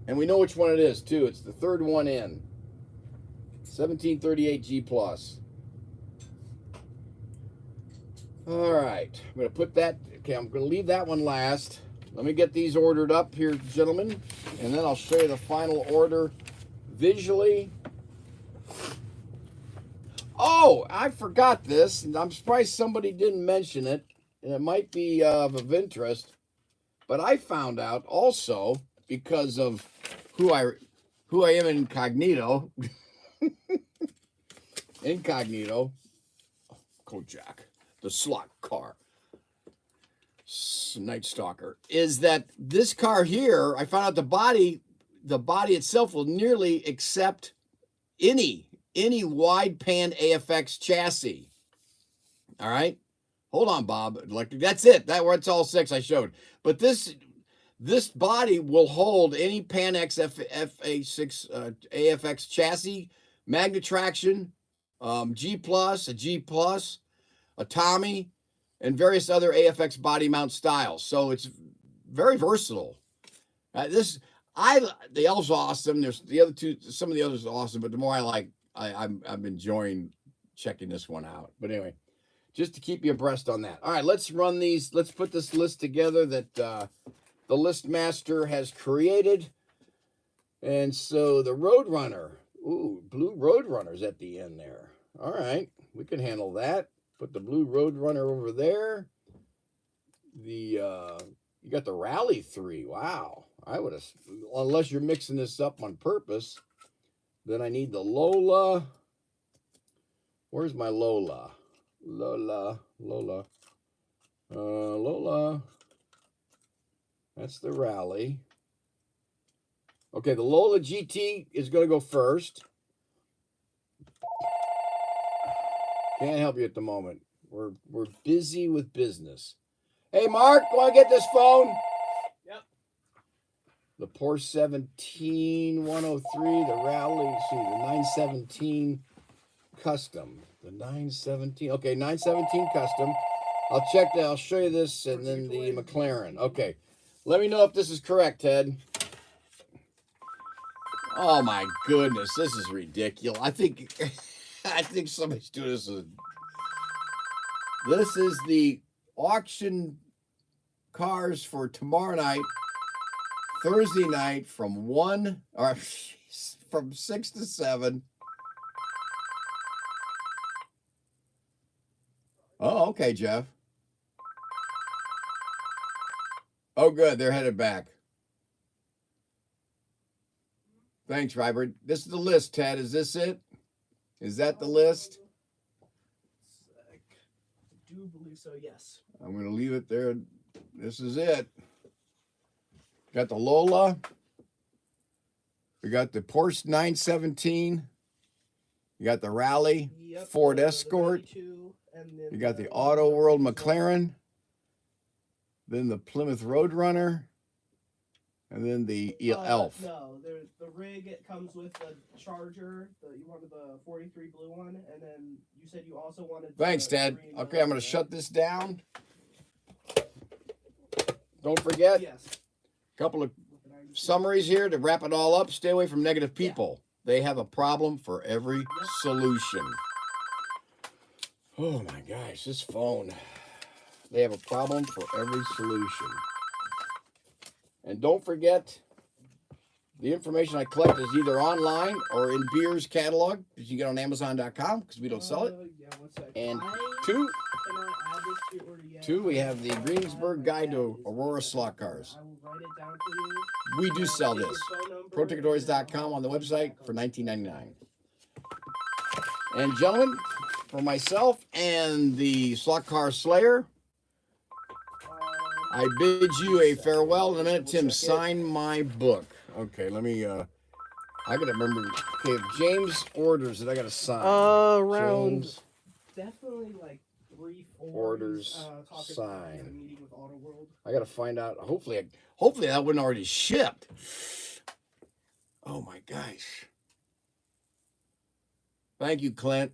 and we know which one it is too. It's the third one in. 1738 G Plus. All right, I'm gonna put that. Okay, I'm gonna leave that one last. Let me get these ordered up here, gentlemen, and then I'll show you the final order visually. Oh, I forgot this, and I'm surprised somebody didn't mention it, and it might be of interest. But I found out also because of who I am incognito. Incognito. Kojak, the slot car. Night Stalker. Is that this car here? I found out the body itself will nearly accept any wide pan AFX chassis. All right, hold on, Bob. Like that's it. That's all 6 I showed. But this body will hold any Pan X FA6 AFX chassis, magnet traction, G plus, a G plus, a Tommy, and various other AFX body mount styles. So it's very versatile. The Elf's awesome. There's the other two. Some of the others are awesome, but the more I like. I'm enjoying checking this one out. But anyway, just to keep you abreast on that. All right, let's run these. Let's put this list together that the list master has created. And so the Roadrunner. Ooh, blue Roadrunner's at the end there. All right, we can handle that. Put the blue Roadrunner over there. You got the Rally 3. Wow. I would have, unless you're mixing this up on purpose. Then I need the Lola. Where's my Lola? Lola. That's the Rally. Okay, the Lola GT is going to go first. Can't help you at the moment. We're busy with business. Hey, Mark, want to get this phone? The Porsche 17103, the Rally, the 917 Custom. The 917, okay, 917 Custom. I'll check that, I'll show you this, and then the McLaren. Okay, let me know if this is correct, Ted. Oh my goodness, this is ridiculous. I think somebody's doing this. This is the auction cars for tomorrow night. Thursday night from 6 to 7. Oh, okay, Jeff. Oh, good. They're headed back. Thanks, Robert. This is the list, Ted. Is this it? Is that the list? I do believe so, yes. I'm going to leave it there. This is it. Got the Lola. We got the Porsche 917. You got the Rally, Ford Escort. You got the Auto World McLaren. Then the Plymouth Roadrunner. And then the Elf. No, the rig, it comes with the Charger. You wanted the 43 blue one. And then you said you also wanted Thanks, Ted. Okay, I'm going to shut this down. Don't forget. Yes. Couple of summaries here to wrap it all up. Stay away from negative people. They have a problem for every solution. Oh my gosh, this phone. They have a problem for every solution. And don't forget, the information I collect is either online or in Beer's catalog that you get on Amazon.com because we don't sell it. Yeah, one sec. And I two, cannot add this to your order yet. we have the I Greenberg Guide to Aurora Slot Cars. I will write it down for you. We do sell Take this. your phone number ProTinkerToys.com on the website for $19.99. And gentlemen, for myself and the Slot Car Slayer, I bid you a farewell. In a minute, Tim, sign my book. Okay, let me, I gotta remember, okay, if James orders it, I gotta sign. Around James definitely like 3-4 orders, talking sign. about a meeting with Auto World. I gotta find out, hopefully that wouldn't already shipped. Oh my gosh. Thank you, Clint.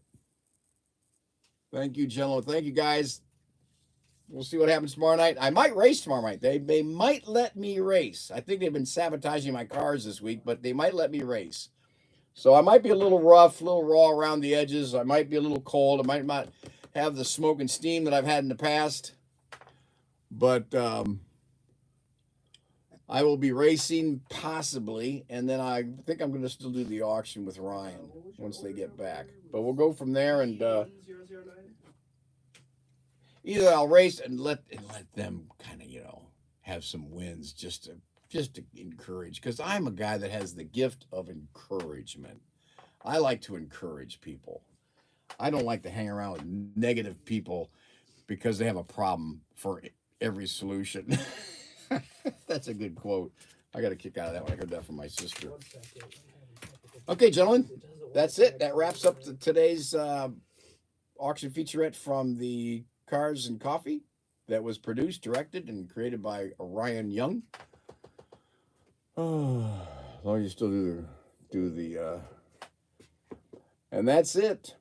Thank you, gentlemen. Thank you, guys. We'll see what happens tomorrow night. I might race tomorrow night. They might let me race. I think they've been sabotaging my cars this week, but they might let me race. So I might be a little rough, a little raw around the edges. I might be a little cold. I might not have the smoke and steam that I've had in the past. But I will be racing possibly, and then I think I'm going to still do the auction with Ryan once they get back. But we'll go from there, and 1009. either I'll race and let them kind of, have some wins just to encourage, because I'm a guy that has the gift of encouragement. I like to encourage people. I don't like to hang around with negative people because they have a problem for every solution. That's a good quote. I got a kick out of that when I heard that from my sister. 1 second. Okay, gentlemen, It doesn't work that's it. like That wraps up today's auction featurette from the Cars and Coffee that was produced, directed, and created by Ryan Young. Oh, as long as you still do the and that's it.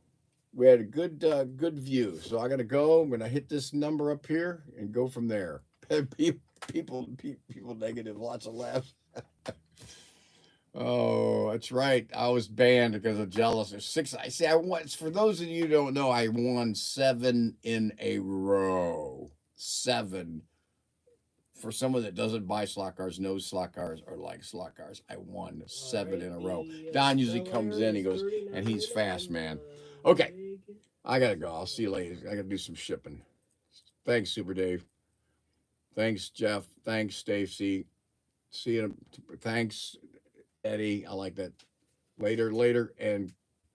We had a good view. So I gotta go. I'm gonna hit this number up here and go from there. People negative, lots of laughs. Oh, that's right. I was banned because of jealousy. 6. I see. I won. For those of you who don't know, I won 7 in a row. 7. For someone that doesn't buy slot cars, knows slot cars, or likes slot cars, I won 7 in a row. Don usually comes in. He goes, and he's fast, man. Okay, I gotta go. I'll see you later. I gotta do some shipping. Thanks, Super Dave. Thanks, Jeff. Thanks, Stacy. See you. Thanks, Eddie. I like that. Later, and